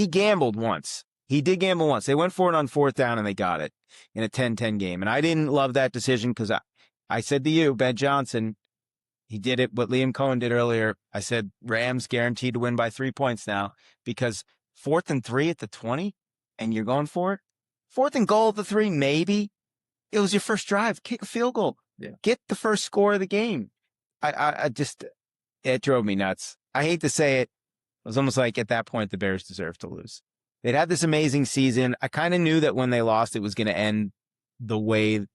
gambled once. He did gamble once. They went for it on 4th down and they got it in a 10-10 game. And I didn't love that decision because I said to you, Ben Johnson, he did it what Liam Cohen did earlier. I said, Rams guaranteed to win by 3 points now because 4th and 3 at the 20 and you're going for it. 4th and goal at the 3, maybe. It was your first drive. Kick a field goal. Yeah. Get the first score of the game. It drove me nuts. I hate to say it. It was almost like at that point, the Bears deserved to lose. They'd had this amazing season. I kind of knew that when they lost, it was going to end the way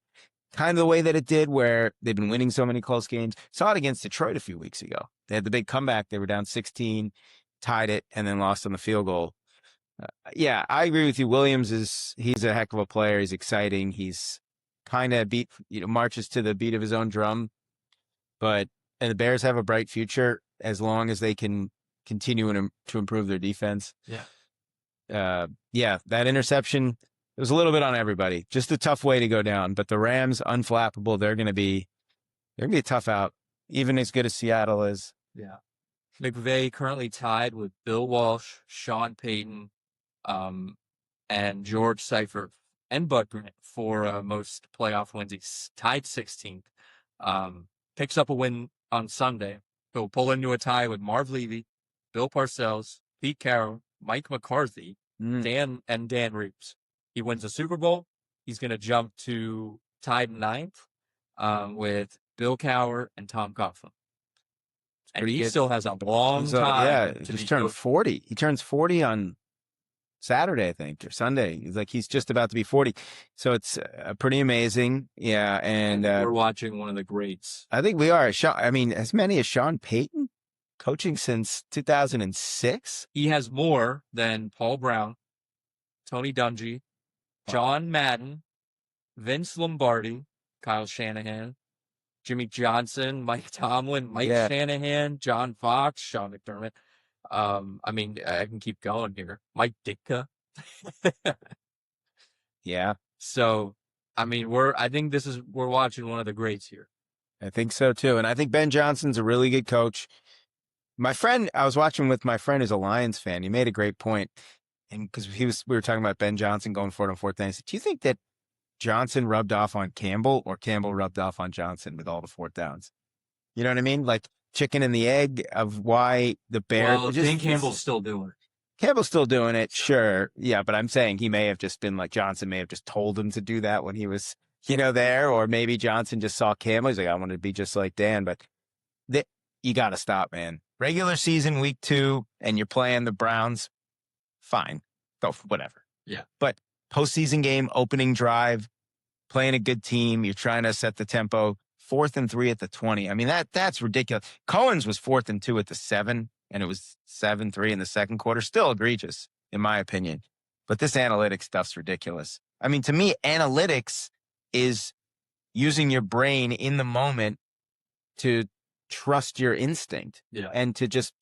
that it did, where they've been winning so many close games. Saw it against Detroit a few weeks ago. They had the big comeback. They were down 16, tied it, and then lost on the field goal. Yeah, I agree with you. He's a heck of a player. He's exciting. He's kind of marches to the beat of his own drum. And the Bears have a bright future as long as they can continue to improve their defense. Yeah. That interception, it was a little bit on everybody. Just a tough way to go down. But the Rams, unflappable, they're gonna be a tough out, even as good as Seattle is. Yeah. McVay currently tied with Bill Walsh, Sean Payton, and George Seifert and Bud Grant for most playoff wins. He's tied 16th. Picks up a win on Sunday. He'll pull into a tie with Marv Levy, Bill Parcells, Pete Carroll, Mike McCarthy, Dan Reeves. He wins the Super Bowl. He's going to jump to tied 9th with Bill Cowher and Tom Coughlin. And he still has a long time. Yeah, just turned 40. He turns 40 on Saturday, I think, or Sunday. He's just about to be 40. So it's pretty amazing. Yeah, and we're watching one of the greats. I think we are. As many as Sean Payton, coaching since 2006. He has more than Paul Brown, Tony Dungy, John Madden, Vince Lombardi, Kyle Shanahan, Jimmy Johnson, Mike Tomlin, Mike Shanahan, John Fox, Sean McDermott. I can keep going here. Mike Ditka. Yeah. So, we're watching one of the greats here. I think so too. And I think Ben Johnson's a really good coach. I was watching with my friend who's a Lions fan. He made a great point. And because we were talking about Ben Johnson going for it on 4th down. He said, do you think that Johnson rubbed off on Campbell or Campbell rubbed off on Johnson with all the 4th downs? You know what I mean? Like chicken and the egg of why the Bears. Well, I think Campbell's still doing it. Campbell's still doing it, sure. Yeah, but I'm saying he may have just been like Johnson may have just told him to do that when he was, there, or maybe Johnson just saw Campbell. He's like, I want to be just like Dan, but you got to stop, man. Regular season week 2, and you're playing the Browns, fine, go whatever. Yeah, but postseason game, opening drive, playing a good team, you're trying to set the tempo. 4th and 3 at the 20. That's ridiculous. Cohen's was 4th and 2 at the 7, and it was 7-3 in the second quarter. Still egregious, in my opinion. But this analytics stuff's ridiculous. To me, analytics is using your brain in the moment to trust your instinct and to just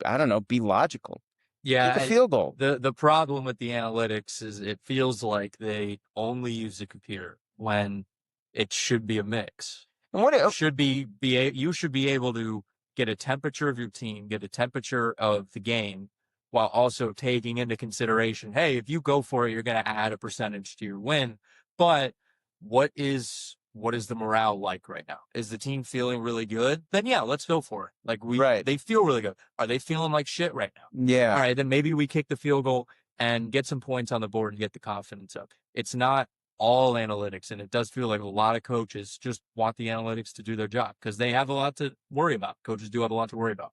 I don't know, be logical. Yeah, kick a field goal. The problem with the analytics is it feels like they only use the computer when it should be a mix. And what you should be able to get a temperature of your team, get a temperature of the game, while also taking into consideration, hey, if you go for it, you're going to add a percentage to your win. But what is the morale like right now? Is the team feeling really good? Then yeah, let's go for it. Like they feel really good. Are they feeling like shit right now? Yeah. All right, then maybe we kick the field goal and get some points on the board and get the confidence up. It's not all analytics, and it does feel like a lot of coaches just want the analytics to do their job because they have a lot to worry about. Coaches do have a lot to worry about.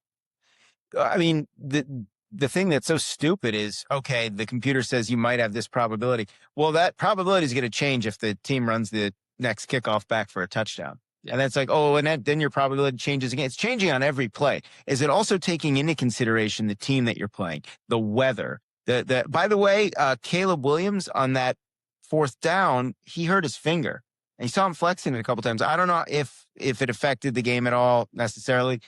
I mean, the thing that's so stupid is, okay, the computer says you might have this probability. Well, that probability is going to change if the team runs the next kickoff back for a touchdown. Yeah. And that's like, oh, and then your probability changes again. It's changing on every play. Is it also taking into consideration the team that you're playing, the weather? By the way, Caleb Williams on that fourth down, he hurt his finger. And you saw him flexing it a couple times. I don't know if it affected the game at all necessarily,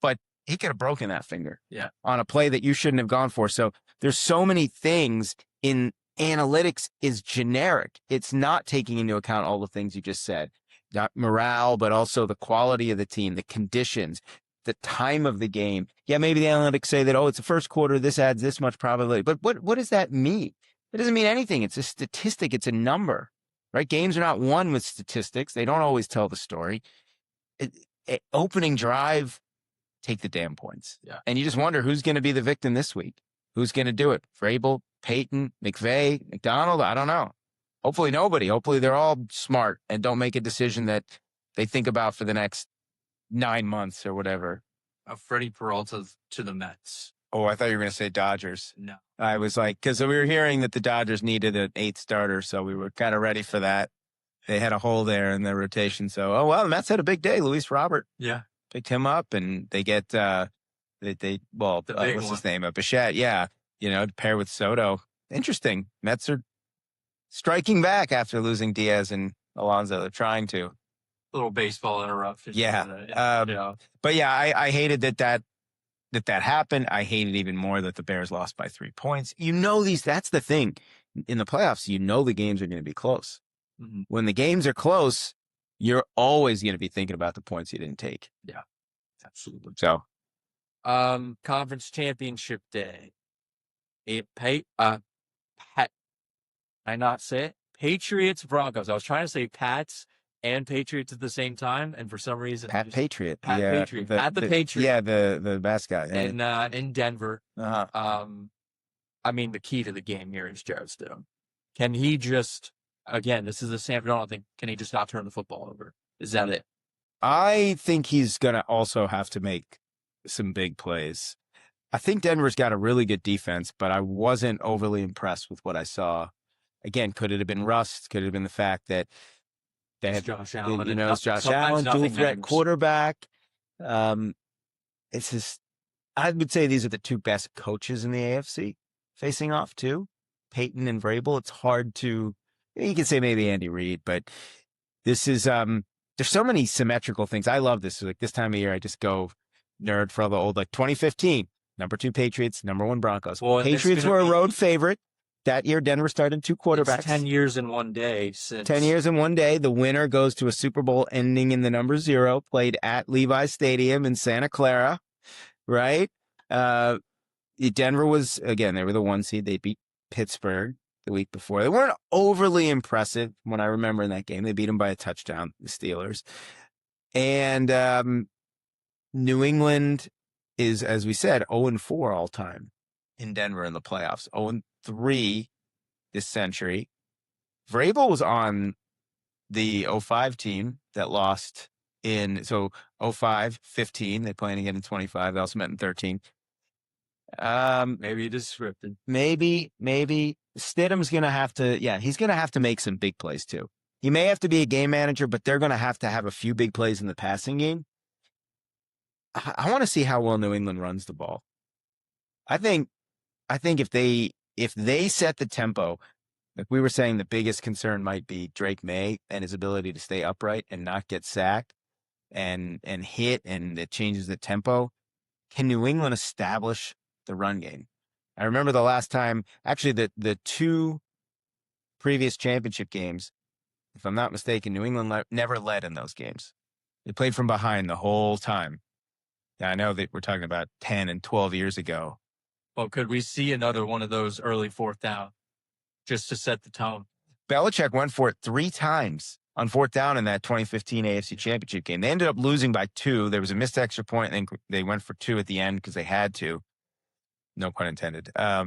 but he could have broken that finger on a play that you shouldn't have gone for. So there's so many things in analytics is generic. It's not taking into account all the things you just said, not morale, but also the quality of the team, the conditions, the time of the game. Yeah, maybe the analytics say that, oh, it's the first quarter, this adds this much probability. But what does that mean? It doesn't mean anything. It's a statistic. It's a number, right? Games are not won with statistics. They don't always tell the story. Opening drive, take the damn points. Yeah. And you just wonder who's going to be the victim this week. Who's going to do it? Vrabel, Peyton, McVay, McDonald? I don't know. Hopefully nobody. Hopefully they're all smart and don't make a decision that they think about for the next 9 months or whatever. Freddie Peralta to the Mets. Oh, I thought you were going to say Dodgers. No. I was like, because we were hearing that the Dodgers needed an 8th starter, so we were kind of ready for that. They had a hole there in their rotation. So, oh, well, the Mets had a big day. Luis Robert. Yeah. Picked him up, and they get what's his name? Bichette, yeah. To pair with Soto. Interesting. Mets are striking back after losing Diaz and Alonso. They're trying to. Little baseball interruption. Yeah. But yeah, I hated that happened. I hated even more that the Bears lost by 3 points. That's the thing. In the playoffs, the games are going to be close. Mm-hmm. When the games are close, you're always going to be thinking about the points you didn't take. Yeah, absolutely. So, conference championship day. I not say it? Patriots, Broncos. I was trying to say Pats and Patriots at the same time, and for some reason, Patriot. Patriot. The Patriot. Yeah, the mascot. Yeah. In Denver. Uh-huh. I mean, the key to the game here is Jarrett Stidham. Can he just... Again, this is a Sam Darnold thing. Can he just not turn the football over? Is that it? I think he's going to also have to make some big plays. I think Denver's got a really good defense, but I wasn't overly impressed with what I saw. Again, could it have been rust? Could it have been the fact that they had Josh Allen? It's Josh Allen, dual threat quarterback. It's just, I would say these are the two best coaches in the AFC facing off too. Peyton and Vrabel. It's hard to. You can say maybe Andy Reid, but this is there's so many symmetrical things. I love this. Like this time of year, I just go nerd for all the old, like 2015, number 2 Patriots, number 1 Broncos. Well, Patriots were a road favorite. That year, Denver started 2 quarterbacks. It's 10 years in one day. 10 years in one day. The winner goes to a Super Bowl ending in the number 0, played at Levi's Stadium in Santa Clara, right? Denver was, again, they were the 1 seed. They beat Pittsburgh the week before. They weren't overly impressive when I remember in that game. They beat them by a touchdown, the Steelers. And New England is, as we said, 0-4 all time in Denver in the playoffs. 0-3 this century. Vrabel was on the 05 team that lost in, 05, 15. They playing again in 25. They also met in 13. Maybe it is scripted. Maybe Stidham's going to have to, he's going to have to make some big plays too. He may have to be a game manager, but they're going to have a few big plays in the passing game. I want to see how well New England runs the ball. I think if they set the tempo, like we were saying, the biggest concern might be Drake May and his ability to stay upright and not get sacked and hit, and it changes the tempo. Can New England establish the run game? I remember the last time, actually the 2 previous championship games, if I'm not mistaken, New England never led in those games. They played from behind the whole time. Now, I know that we're talking about 10 and 12 years ago, Well, could we see another one of those early fourth down just to set the tone? Belichick went for it 3 times on fourth down in that 2015 AFC Championship game. They ended up losing by 2. There was a missed extra point, and then they went for 2 at the end because they had to. No pun intended. But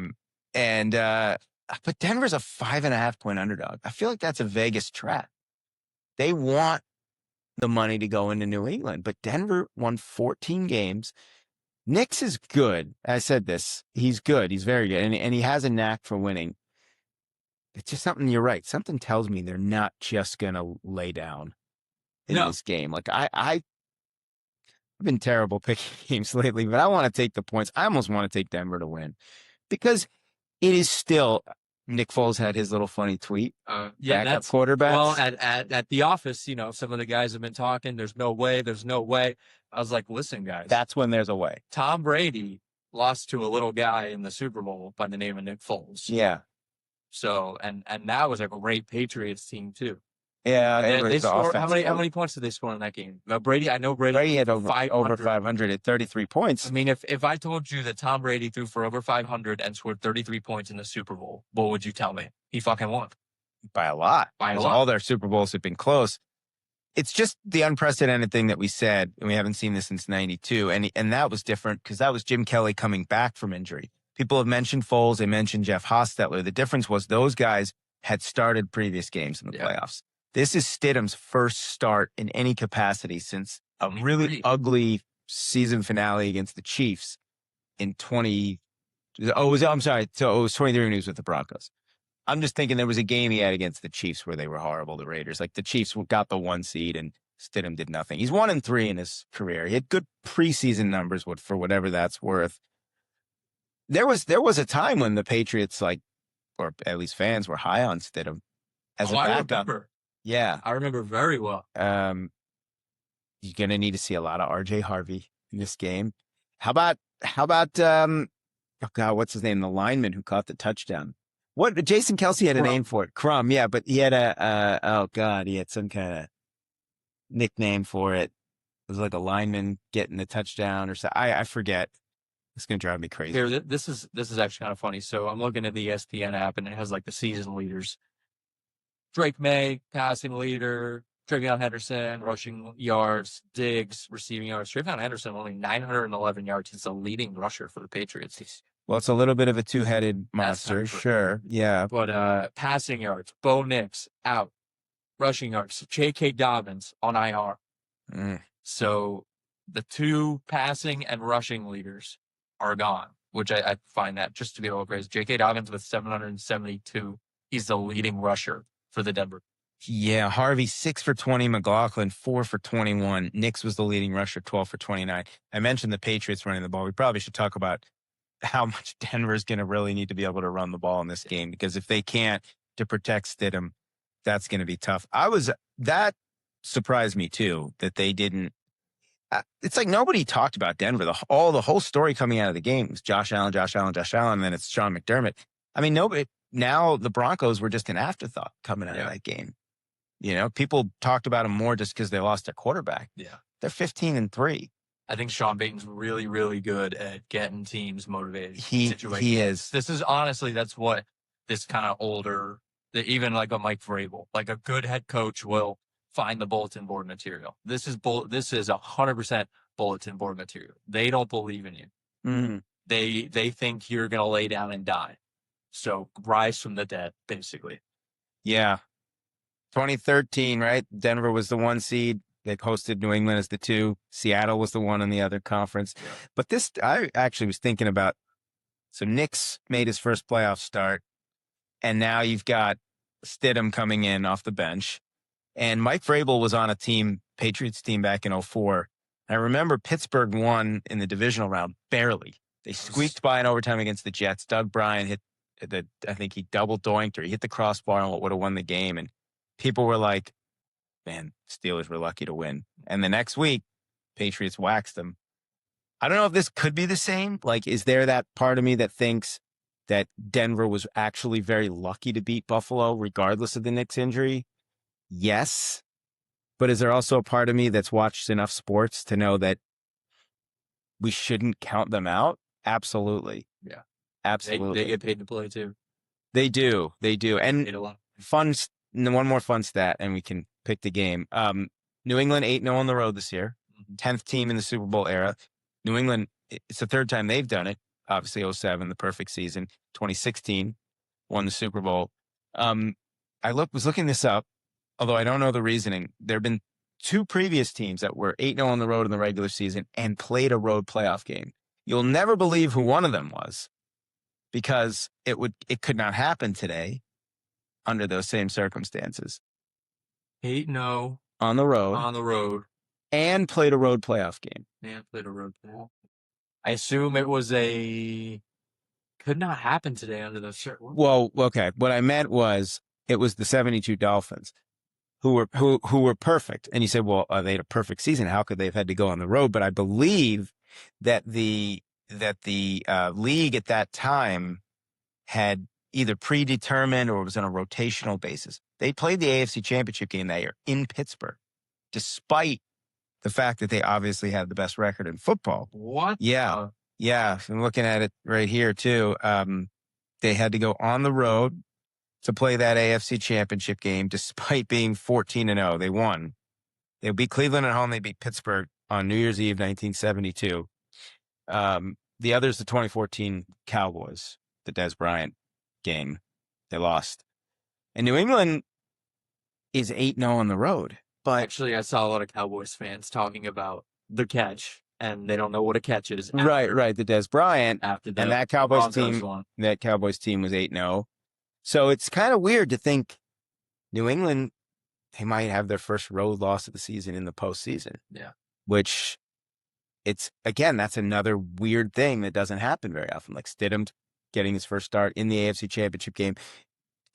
Denver's a 5.5-point underdog. I feel like that's a Vegas trap. They want the money to go into New England, but Denver won 14 games. Nix is good. I said this. He's good. He's very good. And he has a knack for winning. It's just something, you're right. Something tells me they're not just going to lay down in this game. Like I've been terrible picking games lately, but I want to take the points. I almost want to take Denver to win because it is still, Nick Foles had his little funny tweet. Backup quarterbacks. Well, at the office, you know, some of the guys have been talking. There's no way. There's no way. I was like, listen, guys. That's when there's a way. Tom Brady lost to a little guy in the Super Bowl by the name of Nick Foles. Yeah. So, and that was a great Patriots team too. Yeah. They scored, how many points did they score in that game? Brady, I know Brady had over 500 at 33 points. I mean, if I told you that Tom Brady threw for over 500 and scored 33 points in the Super Bowl, what would you tell me? He fucking won. By a lot. By a lot. All their Super Bowls have been close. It's just the unprecedented thing that we said, and we haven't seen this since 92. And that was different because that was Jim Kelly coming back from injury. People have mentioned Foles. They mentioned Jeff Hostetler. The difference was those guys had started previous games in the playoffs. This is Stidham's first start in any capacity since a really ugly season finale against the Chiefs in 20. I'm sorry. So it was 23 when he was with the Broncos. I'm just thinking there was a game he had against the Chiefs where they were horrible, the Raiders. Like the Chiefs got the 1 seed and Stidham did nothing. He's 1-3 in his career. He had good preseason numbers for whatever that's worth. There was a time when the Patriots, or at least fans, were high on Stidham as a backup. I remember. Yeah. I remember very well. You're going to need to see a lot of RJ Harvey in this game. How about oh God, what's his name? The lineman who caught the touchdown. What Jason Kelce had a name for it. Crumb, yeah, but he had he had some kind of nickname for it. It was like a lineman getting the touchdown or so. I forget. It's gonna drive me crazy. Here, this is actually kind of funny. So I'm looking at the ESPN app and it has like the season leaders. Drake May, passing leader. Travion Henderson, rushing yards. Diggs, receiving yards. Travion Henderson, only 911 yards. He's the leading rusher for the Patriots. Well, it's a little bit of a two-headed monster, sure. Yeah. But passing yards, Bo Nix out. Rushing yards, J.K. Dobbins on IR. So the 2 passing and rushing leaders are gone, which I find that just to be a little crazy. J.K. Dobbins with 772. He's the leading rusher for the Denver. Yeah, Harvey 6 for 20, McLaughlin 4 for 21. Nix was the leading rusher, 12 for 29. I mentioned the Patriots running the ball. We probably should talk about how much Denver's going to really need to be able to run the ball in this game, because if they can't, to protect Stidham, that's going to be tough. That surprised me too, that they didn't. It's like nobody talked about Denver. The whole story coming out of the game was Josh Allen, and then it's Sean McDermott. I mean, now the Broncos were just an afterthought coming out of that game. You know, people talked about them more just because they lost their quarterback. Yeah. They're 15-3. I think Sean Payton's really, really good at getting teams motivated. He is. This is honestly, that's what this kind of older, even like a Mike Vrabel, like a good head coach will find the bulletin board material. This is 100% bulletin board material. They don't believe in you. Mm-hmm. They think you're going to lay down and die. So rise from the dead, basically. Yeah. 2013, right? Denver was the 1 seed. They hosted New England as the 2. Seattle was the 1 in the other conference. Yeah. But this, I actually was thinking about, so Nix made his first playoff start, and now you've got Stidham coming in off the bench. And Mike Vrabel was on a Patriots team back in 2004. I remember Pittsburgh won in the divisional round, barely. They squeaked by in overtime against the Jets. Doug Bryan I think he double doinked, or he hit the crossbar and what would have won the game. And people were like, man, Steelers were lucky to win. And the next week, Patriots waxed them. I don't know if this could be the same. Like, is there that part of me that thinks that Denver was actually very lucky to beat Buffalo, regardless of the Knicks injury? Yes. But is there also a part of me that's watched enough sports to know that we shouldn't count them out? Absolutely. Yeah. Absolutely. They get paid to play too. They do. And Paid a lot. one more fun stat, and we can pick the game. New England 8-0 on the road this year, 10th team in the Super Bowl era. New England, it's the third time they've done it. Obviously, 07, the perfect season. 2016, won the Super Bowl. I was looking this up, although I don't know the reasoning. There have been 2 previous teams that were 8-0 on the road in the regular season and played a road playoff game. You'll never believe who one of them was, because it could not happen today under those same circumstances. 8-0 on the road and played a road playoff game. I assume it was could not happen today under those certain. Well, okay. What I meant was it was the 72 Dolphins who were perfect. And you say, well, they had a perfect season. How could they have had to go on the road? But I believe that the league at that time had either predetermined or was on a rotational basis. They played the AFC Championship game that year in Pittsburgh, despite the fact that they obviously had the best record in football. What? Yeah. Yeah. I'm looking at it right here too. They had to go on the road to play that AFC Championship game, despite being 14-0. They won. They beat Cleveland at home. They beat Pittsburgh on New Year's Eve, 1972. The other's the 2014 Cowboys, the Dez Bryant game. They lost. And New England is 8-0 on the road. But actually, I saw a lot of Cowboys fans talking about the catch, and they don't know what a catch is. Right. The Dez Bryant. After that, and that Cowboys team was 8-0. So it's kind of weird to think New England, they might have their first road loss of the season in the postseason. Yeah. Which that's another weird thing that doesn't happen very often. Like Stidham getting his first start in the AFC Championship game,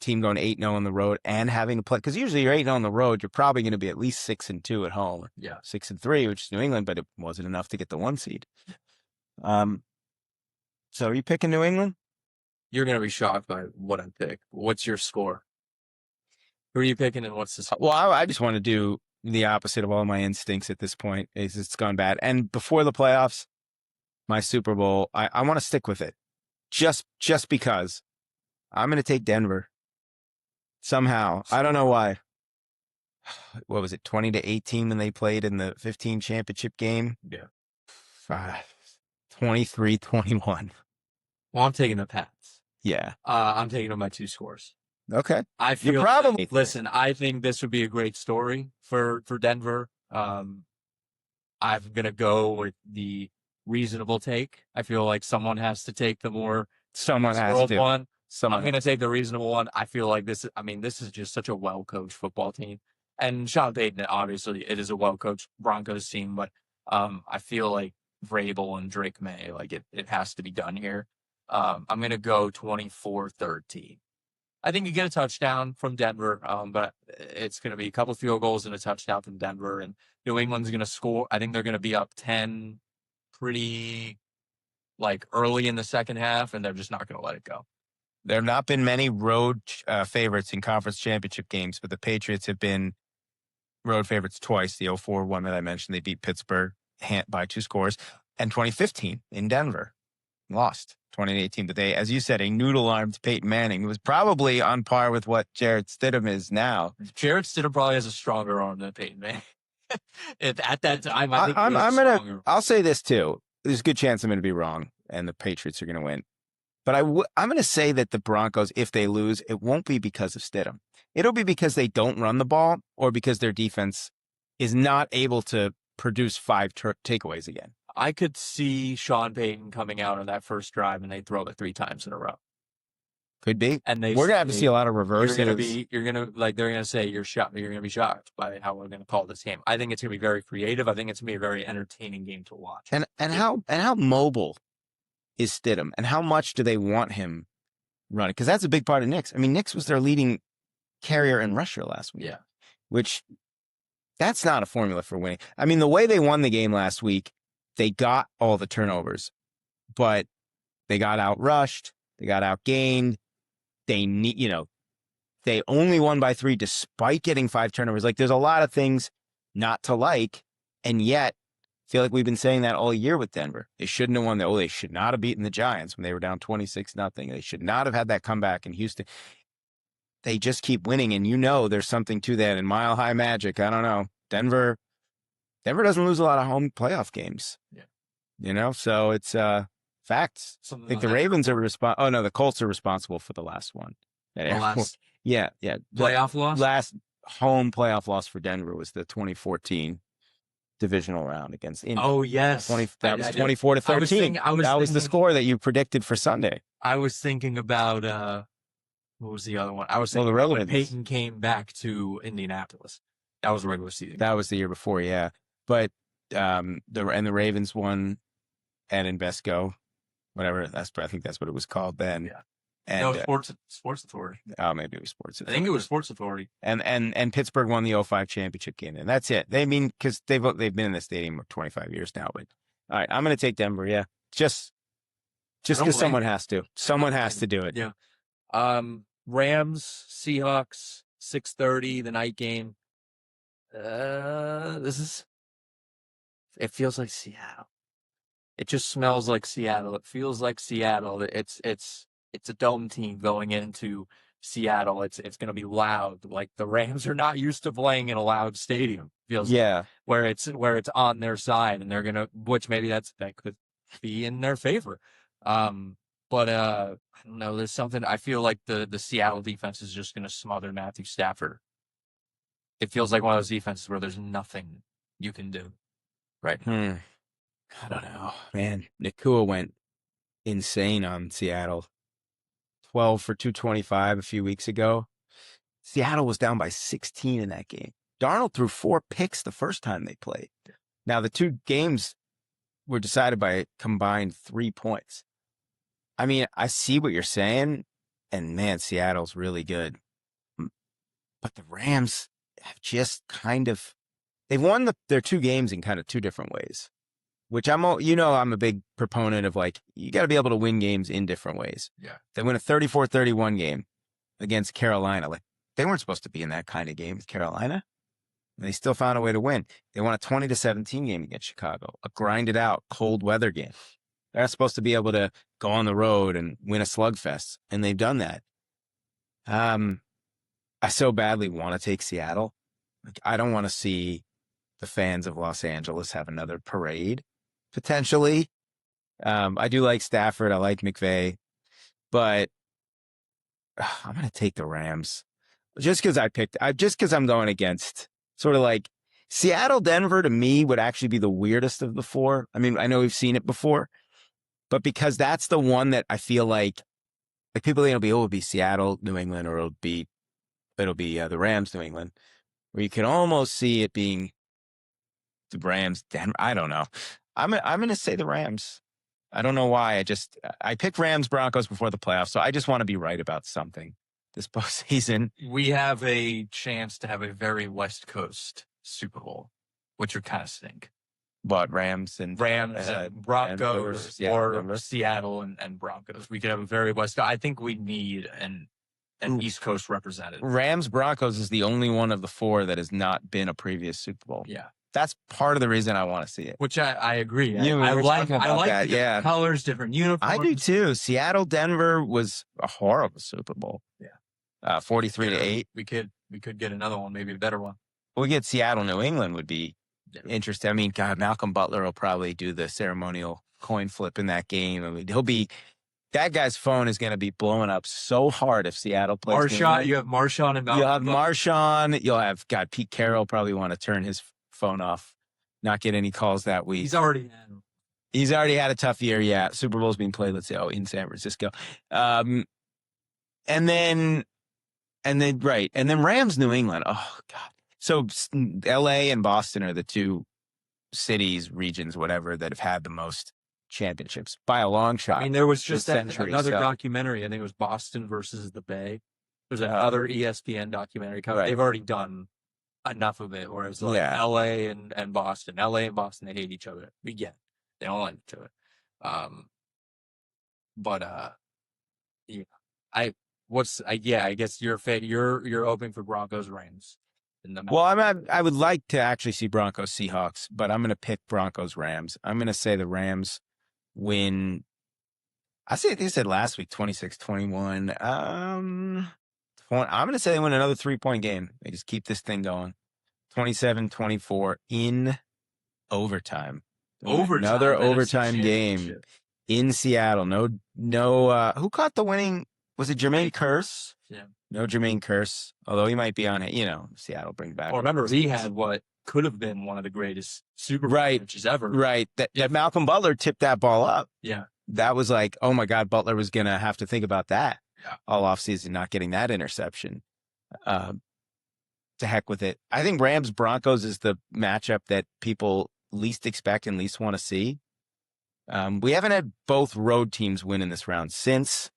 team going 8-0 on the road and having to play. Because usually you're 8-0 on the road, you're probably going to be at least 6-2 at home. Yeah. 6-3, which is New England, but it wasn't enough to get the 1 seed. So are you picking New England? You're going to be shocked by what I pick. What's your score? Who are you picking and what's the score? Well, I just want to do the opposite of all my instincts at this point. It's gone bad. And before the playoffs, my Super Bowl, I want to stick with it. Just because I'm going to take Denver. Somehow. I don't know why. What was it, 20-18 when they played in the 15 championship game? Yeah. 23-21. Well, I'm taking the Pats. Yeah. I'm taking them by 2 scores. Okay. I feel You're probably listen, I think this would be a great story for Denver. I'm gonna go with the reasonable take. I feel like someone has to take the more one. I'm gonna take the reasonable one. I feel like this is just such a well-coached football team. And Sean Payton, obviously, it is a well-coached Broncos team, but I feel like Vrabel and Drake May, like it has to be done here. I'm gonna go 24-13. I think you get a touchdown from Denver, but it's going to be a couple field goals and a touchdown from Denver. And New England's going to score. I think they're going to be up 10 pretty early in the second half, and they're just not going to let it go. There have not been many road favorites in conference championship games, but the Patriots have been road favorites twice. The 04 one that I mentioned, they beat Pittsburgh by 2 scores. And 2015 in Denver, lost. 2018, but they, as you said, a noodle-armed Peyton Manning, who was probably on par with what Jarrett Stidham is now. Jarrett Stidham probably has a stronger arm than Peyton Manning. At that time, I think I'll say this too. There's a good chance I'm going to be wrong, and the Patriots are going to win. But I'm going to say that the Broncos, if they lose, it won't be because of Stidham. It'll be because they don't run the ball, or because their defense is not able to produce 5 takeaways again. I could see Sean Payton coming out on that first drive and they throw it 3 times in a row. Could be. And we're gonna have to see a lot of reverses. They're gonna say you're shocked. You're gonna be shocked by how we're gonna call this game. I think it's gonna be very creative. I think it's gonna be a very entertaining game to watch. And how mobile is Stidham, and how much do they want him running? Because that's a big part of Knicks. I mean, Knicks was their leading carrier and rusher last week. Yeah. Which that's not a formula for winning. I mean, the way they won the game last week, they got all the turnovers, but they got outrushed. They got outgained. They only won by 3 despite getting 5 turnovers. Like, there's a lot of things not to like, and yet feel like we've been saying that all year with Denver. They shouldn't have won. They should not have beaten the Giants when they were down 26-0. They should not have had that comeback in Houston. They just keep winning, and there's something to that in Mile High Magic. I don't know. Denver doesn't lose a lot of home playoff games. Yeah. So it's facts. I think the Ravens are Oh no, the Colts are responsible for the last one. The last playoff loss. Last home playoff loss for Denver was the 2014 divisional round against Indy. Oh yes, that was 24-13. That was the score that you predicted for Sunday. I was thinking about what was the other one? I was thinking about when Peyton came back to Indianapolis. That was the regular season. That was the year before, yeah. But the Ravens won at Invesco, whatever. I think that's what it was called then. Yeah. And, no, Sports Authority. Oh, maybe it was Sports Authority. I think it was Sports Authority. And Pittsburgh won the 2005 championship game, and that's it. Because they've been in the stadium for 25 years now. But all right, I'm going to take Denver. Yeah, just because someone has to. Someone has to do it. Yeah. Rams, Seahawks, 6:30, the night game. It feels like Seattle. It just smells like Seattle. It feels like Seattle. It's a dome team going into Seattle. It's going to be loud. Like the Rams are not used to playing in a loud stadium. Feels like, where it's on their side, and they're gonna, which maybe that could be in their favor. But I don't know. There's something. I feel like the Seattle defense is just going to smother Matthew Stafford. It feels like one of those defenses where there's nothing you can do. Right. I don't know, man. Nakua went insane on Seattle. 12 for 225 a few weeks ago. Seattle was down by 16 in that game. Darnold threw 4 picks the first time they played. Now, the 2 games were decided by a combined 3 points. I mean, I see what you're saying, and man, Seattle's really good. But the Rams have just they've won their 2 games in kind of 2 different ways, which I'm a big proponent of. Like, you got to be able to win games in different ways. Yeah. They win a 34-31 game against Carolina. Like, they weren't supposed to be in that kind of game with Carolina. And they still found a way to win. They won a 20-17 game against Chicago, a grinded out cold weather game. They're not supposed to be able to go on the road and win a slugfest, and they've done that. I so badly want to take Seattle. Like, I don't want to see the fans of Los Angeles have another parade, potentially. I do like Stafford. I like McVay. But I'm going to take the Rams. Just because I'm going against sort of like Seattle, Denver, to me, would actually be the weirdest of the 4. I mean, I know we've seen it before. But because that's the one that I feel like people think it'll be Seattle, New England, or it'll be the Rams, New England, where you can almost see it being the Rams, Denver. I don't know. I'm going to say the Rams. I don't know why. I picked Rams Broncos before the playoffs, so I just want to be right about something this postseason. We have a chance to have a very West Coast Super Bowl, which would kind of stink. But Rams and Broncos, or Seattle and Broncos. We could have a very West. I think we need an East Coast representative. Rams Broncos is the only one of the 4 that has not been a previous Super Bowl. Yeah, that's part of the reason I want to see it. Which I agree. I like that. Yeah, colors, different uniforms. I do too. Seattle, Denver was a horrible Super Bowl. Yeah, 43-8. We could get another one, maybe a better one. We get Seattle, New England would be interesting. I mean, God, Malcolm Butler will probably do the ceremonial coin flip in that game. I mean, that guy's phone is going to be blowing up so hard if Seattle plays. You have Marshawn and Malcolm. You'll have Marshawn. You'll have, Pete Carroll probably want to turn his phone off, not get any calls that week. He's already had a tough year. Yeah. Super Bowl's being played, let's say, in San Francisco. And then Rams, New England. Oh, God. So LA and Boston are the 2 cities, regions, whatever, that have had the most championships by a long shot. I mean, there was just another documentary. I think it was Boston versus the Bay. There's another ESPN documentary. Right. They've already done enough of it, whereas LA and Boston. LA and Boston, they hate each other. Yeah, they don't like each other. I guess you're hoping for Broncos Rams. in the Well, I would like to actually see Broncos Seahawks, but I'm going to pick Broncos Rams. I'm going to say the Rams win. I think they said last week 26-21. I'm going to say they win another 3-point game. They just keep this thing going. 27-24 in overtime. Another overtime game in Seattle. No, who caught the winning? Was it Jermaine Kearse? Yeah. No Jermaine Kearse, although he might be on it. Seattle bring back. Well, remember, he had what could have been one of the greatest Super Bowl matches ever. Right. That Malcolm Butler tipped that ball up. Yeah. That was like, oh my God, Butler was going to have to think about that all offseason, not getting that interception. To heck with it. I think Rams Broncos is the matchup that people least expect and least want to see. We haven't had both road teams win in this round since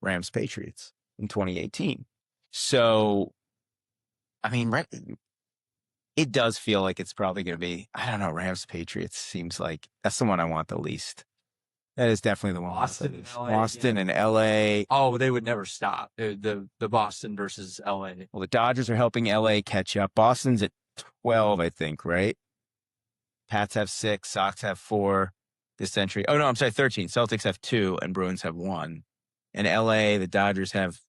Rams Patriots in 2018. So, I mean, it does feel like it's probably going to be, I don't know, Rams Patriots seems like that's the one I want the least. That is definitely the one. Boston and LA. Oh, they would never stop. The Boston versus LA. Well, the Dodgers are helping LA catch up. Boston's at 12, I think, right? Pats have 6, Sox have 4 this century. Oh, no, I'm sorry, 13. Celtics have 2 and Bruins have 1. In LA, the Dodgers have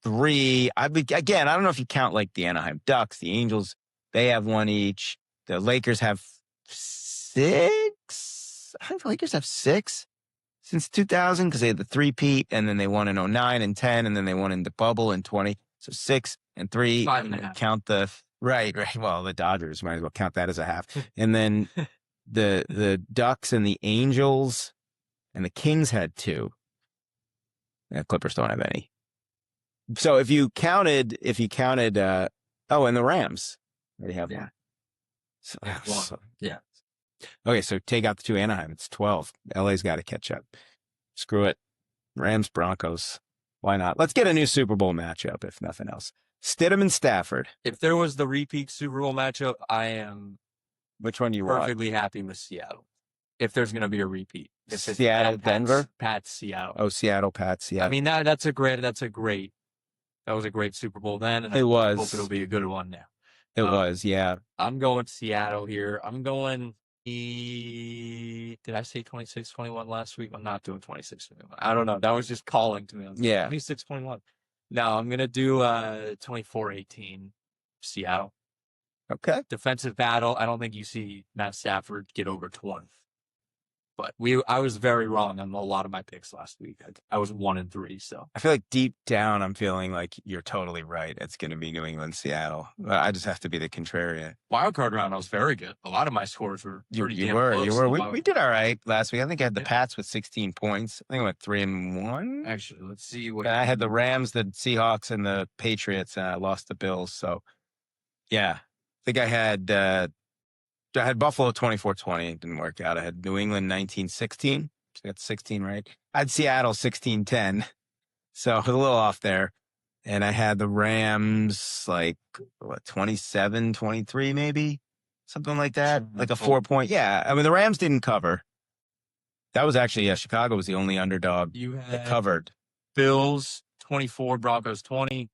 3. Again, I don't know if you count like the Anaheim Ducks, the Angels, they have 1 each. The Lakers have 6. I think the Lakers have 6 since 2000 because they had the 3-peat and then they won in 09 and 10 and then they won in the bubble in 20. So 6 and 3. 5.5. Count the right. Well, the Dodgers might as well count that as a half. And then the Ducks and the Angels and the Kings had 2. The Clippers don't have any. So if you counted, oh, and the Rams, they have 1. So, yeah. Okay, so take out the 2 Anaheim. It's 12. LA's got to catch up. Screw it. Rams, Broncos. Why not? Let's get a new Super Bowl matchup, if nothing else. Stidham and Stafford. If there was the repeat Super Bowl matchup, I am Which one do you want? perfectly happy with Seattle. If there's going to be a repeat. If it's Seattle, Denver? Pats, Seattle. Oh, Seattle, Pats, yeah. I mean, that was a great Super Bowl then. And It was. I hope it'll be a good one now. It was, yeah. I'm going Seattle here. I'm going. Did I say 26-21 last week? I'm not doing 26-21. I don't know. That was just calling to me. Yeah. 26-21. No, I'm going to do 24-18 Seattle. Okay. Defensive battle. I don't think you see Matt Stafford get over 20. But I was very wrong on a lot of my picks last week. I was 1-3, so. I feel like deep down, I'm feeling like you're totally right. It's going to be New England, Seattle. I just have to be the contrarian. Wild card round, I was very good. A lot of my scores were pretty You damn were. close. We did all right last week. I think I had the Pats with 16 points. I think I went 3-1. Actually, let's see. And I had the Rams, the Seahawks, and the Patriots, and I lost the Bills. So, yeah. I think I had Buffalo 24-20. It didn't work out. I had New England 19-16. So I got 16 right. I had Seattle 16-10. So I was a little off there. And I had the Rams 27-23 maybe? Something like that. Like a 4-point. Yeah. I mean, the Rams didn't cover. That was actually, Chicago was the only underdog that covered. Bills 24, Broncos 20,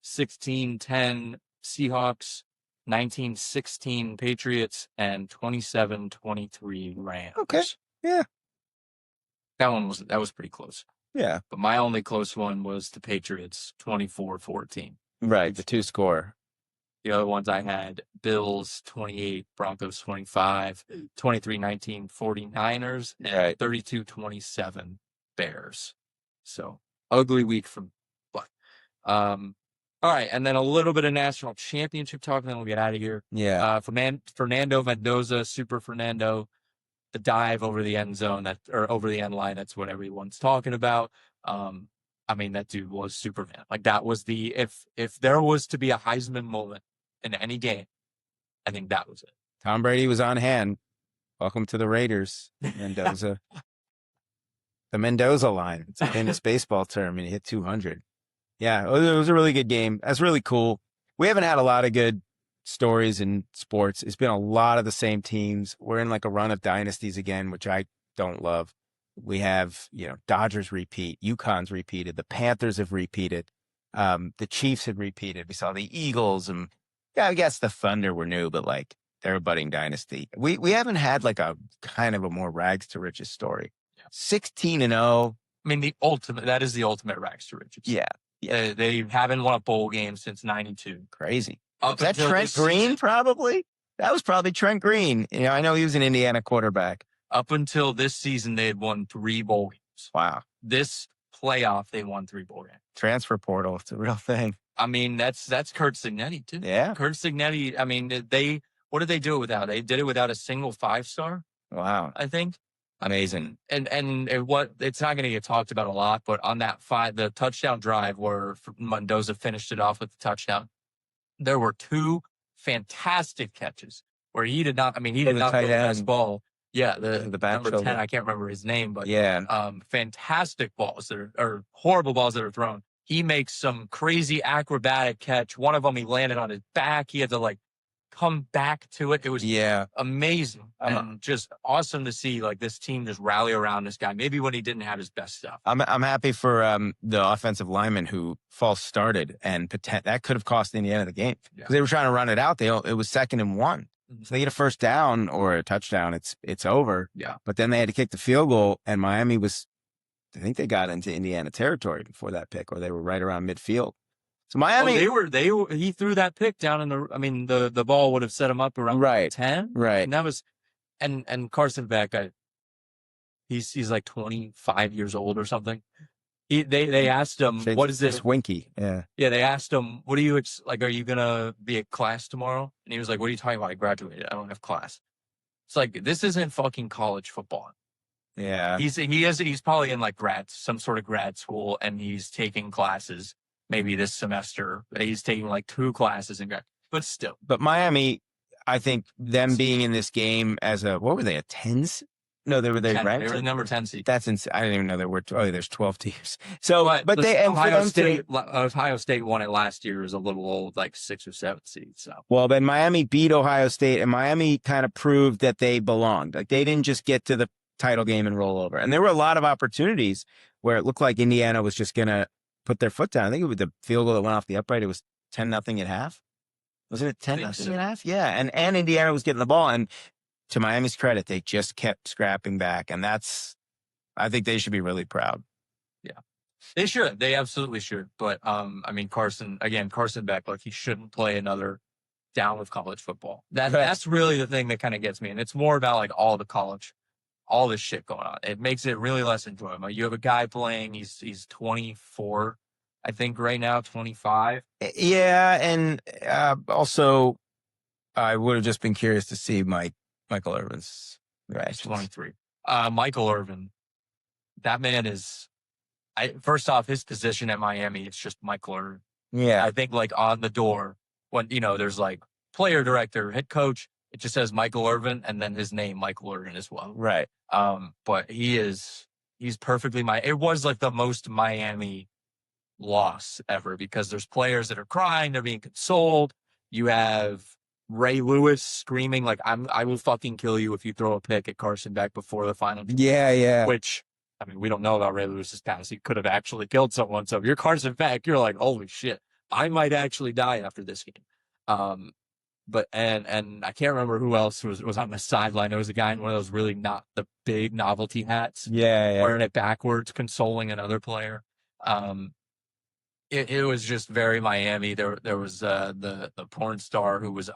16-10 Seahawks, 19-16 Patriots, and 27-23 Rams. Okay. Yeah. That was pretty close. Yeah. But my only close one was the Patriots 24-14. Right. The 2 score. The other ones I had Bills 28, Broncos 25, 23-19 49ers, and 32-27 Bears. So ugly week from but all right, and then a little bit of national championship talk, and then we'll get out of here. Yeah. Fernando Mendoza, Super Fernando, the dive over the end zone or over the end line. That's what everyone's talking about. I mean, that dude was Superman. Like that was if there was to be a Heisman moment in any game, I think that was it. Tom Brady was on hand. Welcome to the Raiders, Mendoza. The Mendoza line. It's a famous baseball term, and he hit 200. Yeah, it was a really good game. That's really cool. We haven't had a lot of good stories in sports. It's been a lot of the same teams. We're in like a run of dynasties again, which I don't love. We have, Dodgers repeat, UConn's repeated, the Panthers have repeated, the Chiefs have repeated. We saw the Eagles and Yeah, I guess the Thunder were new, but like they're a budding dynasty. We haven't had like a kind of a more rags to riches story. 16-0. I mean, that is the ultimate rags to riches. Yeah. Yeah. They haven't won a bowl game since '92. Crazy. Up Was that until Trent this Green? season- Probably. That was probably Trent Green. You know, I know he was an Indiana quarterback. Up until this season, they had won 3 bowl games. Wow. This playoff, they won 3 bowl games. Transfer portal. It's a real thing. I mean, that's Kurt Signetti too. Yeah. Kurt Signetti. I mean, what did they do it without? They did it without a single 5-star. Wow. I think. Amazing. And what it's not going to get talked about a lot, but on that the touchdown drive where Mendoza finished it off with the touchdown, there were 2 fantastic catches where he did not. I mean, he did not throw the best ball. Yeah, the number 10. I can't remember his name, but yeah, fantastic balls or horrible balls that are thrown. He makes some crazy acrobatic catch. One of them, he landed on his back. He had to like come back to it. It was amazing and just awesome to see like this team just rally around this guy. Maybe when he didn't have his best stuff. I'm happy for the offensive lineman who false started and that could have cost Indiana the game because they were trying to run it out. It was 2nd and 1. So they get a first down or a touchdown. It's over. Yeah. But then they had to kick the field goal, and Miami I think they got into Indiana territory before that pick, or they were right around midfield. So Miami, he threw that pick down in the ball would have set him up around 10. Right. And that was, and Carson Beck, he's like 25 years old or something. They asked him, what is this? Winky. Yeah. Yeah. They asked him, what are you like? Are you going to be at class tomorrow? And he was like, what are you talking about? I graduated. I don't have class. It's like, this isn't fucking college football. Yeah. He's probably in like some sort of grad school, and he's taking classes maybe this semester. He's taking like 2 classes in grad, but still. But Miami, I think them being in this game as what were they, a 10s? No, they ranked. They were the number 10 seed. That's insane. I didn't even know there were. There's 12 teams. So, but Ohio State won it last year as a little old, like 6 or 7 seed. So, well, then Miami beat Ohio State, and Miami kind of proved that they belonged. Like they didn't just get to the title game and roll over. And there were a lot of opportunities where it looked like Indiana was just going to put their foot down. I think it was the field goal that went off the upright. It was 10-0 at half. Wasn't it 10-0 at half? Yeah. And Indiana was getting the ball. And to Miami's credit, they just kept scrapping back. And I think they should be really proud. Yeah, they should. They absolutely should. But, I mean, Carson Beck, like he shouldn't play another down with college football. That's really the thing that kind of gets me. And it's more about like all this shit going on. It makes it really less enjoyable. You have a guy playing, he's 24, I think right now, 25. Yeah. And also, I would have just been curious to see Michael Irvin's reaction. 23. Michael Irvin, that man is, first off, his position at Miami, it's just Michael Irvin. Yeah. I think like on the door, when, there's like player director, head coach, it just says Michael Irvin and then his name, Michael Irvin as well. Right. But he's perfectly it was like the most Miami loss ever because there's players that are crying, they're being consoled. You have Ray Lewis screaming like, I will fucking kill you if you throw a pick at Carson Beck before the final. Yeah, yeah. Which, I mean, we don't know about Ray Lewis's past. He could have actually killed someone. So if you're Carson Beck, you're like, holy shit, I might actually die after this game. But and I can't remember who else was on the sideline. There was a guy in one of those really not the big novelty hats. Yeah. Wearing it backwards, consoling another player. It was just very Miami. There was the porn star who was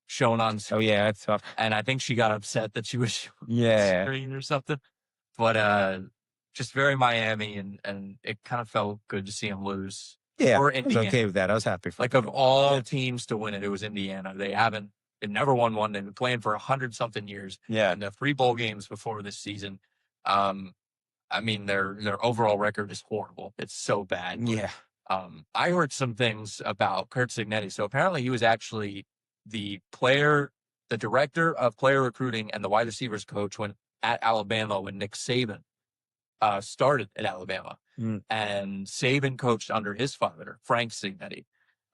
shown on screen. Oh yeah, that's tough. And I think she got upset that she was shown on screen or something. But just very Miami, and it kind of felt good to see him lose. Yeah, or I was okay with that. I was happy for like of all teams to win it, it was Indiana. They never won one. They've been playing for 100-something years. Yeah, and the 3 bowl games before this season. I mean, their overall record is horrible. It's so bad. Yeah. I heard some things about Kurt Signetti. So apparently he was actually the director of player recruiting and the wide receivers coach at Alabama when Nick Saban started at Alabama. And Saban coached under his father, Frank Signetti.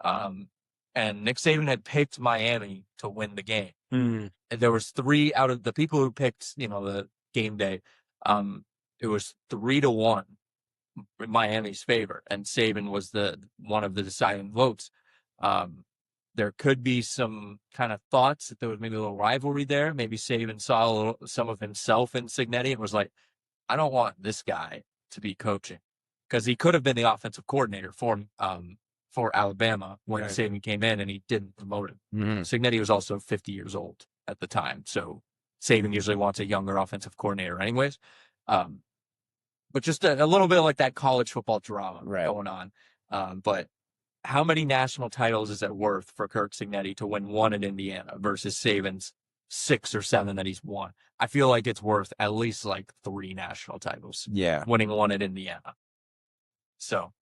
And Nick Saban had picked Miami to win the game. And there was 3 out of the people who picked, the game day. It was 3-1 in Miami's favor, and Saban was one of the deciding votes. there could be some kind of thoughts that there was maybe a little rivalry there. Maybe Saban saw some of himself in Cignetti and was like, I don't want this guy to be coaching, because he could have been the offensive coordinator for Alabama when Saban came in, and he didn't promote him. Cignetti was also 50 years old at the time, so Saban usually wants a younger offensive coordinator anyways. But just a little bit of like that college football drama going on. But how many national titles is it worth for Kirk Cignetti to win one at Indiana versus Saban's 6 or 7 that he's won? I feel like it's worth at least like 3 national titles. Yeah. Winning one at Indiana. So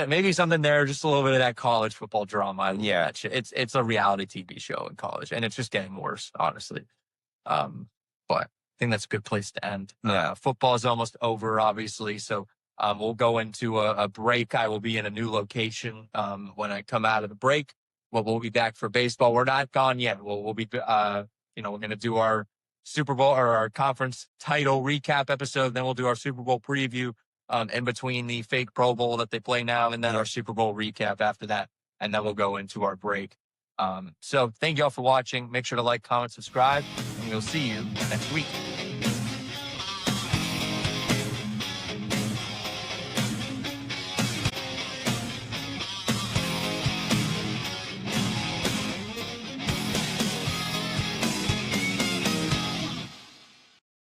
maybe something there, just a little bit of that college football drama. I love that shit. It's a reality TV show in college, and it's just getting worse, honestly. But I think that's a good place to end. Football is almost over, obviously. So we'll go into a break. I will be in a new location when I come out of the break. We'll be back for baseball. We're not gone yet. We'll be, we're going to do our Super Bowl or our conference title recap episode. Then we'll do our Super Bowl preview in between the fake Pro Bowl that they play now, and then our Super Bowl recap after that. And then we'll go into our break. So thank you all for watching. Make sure to like, comment, subscribe, and we'll see you next week.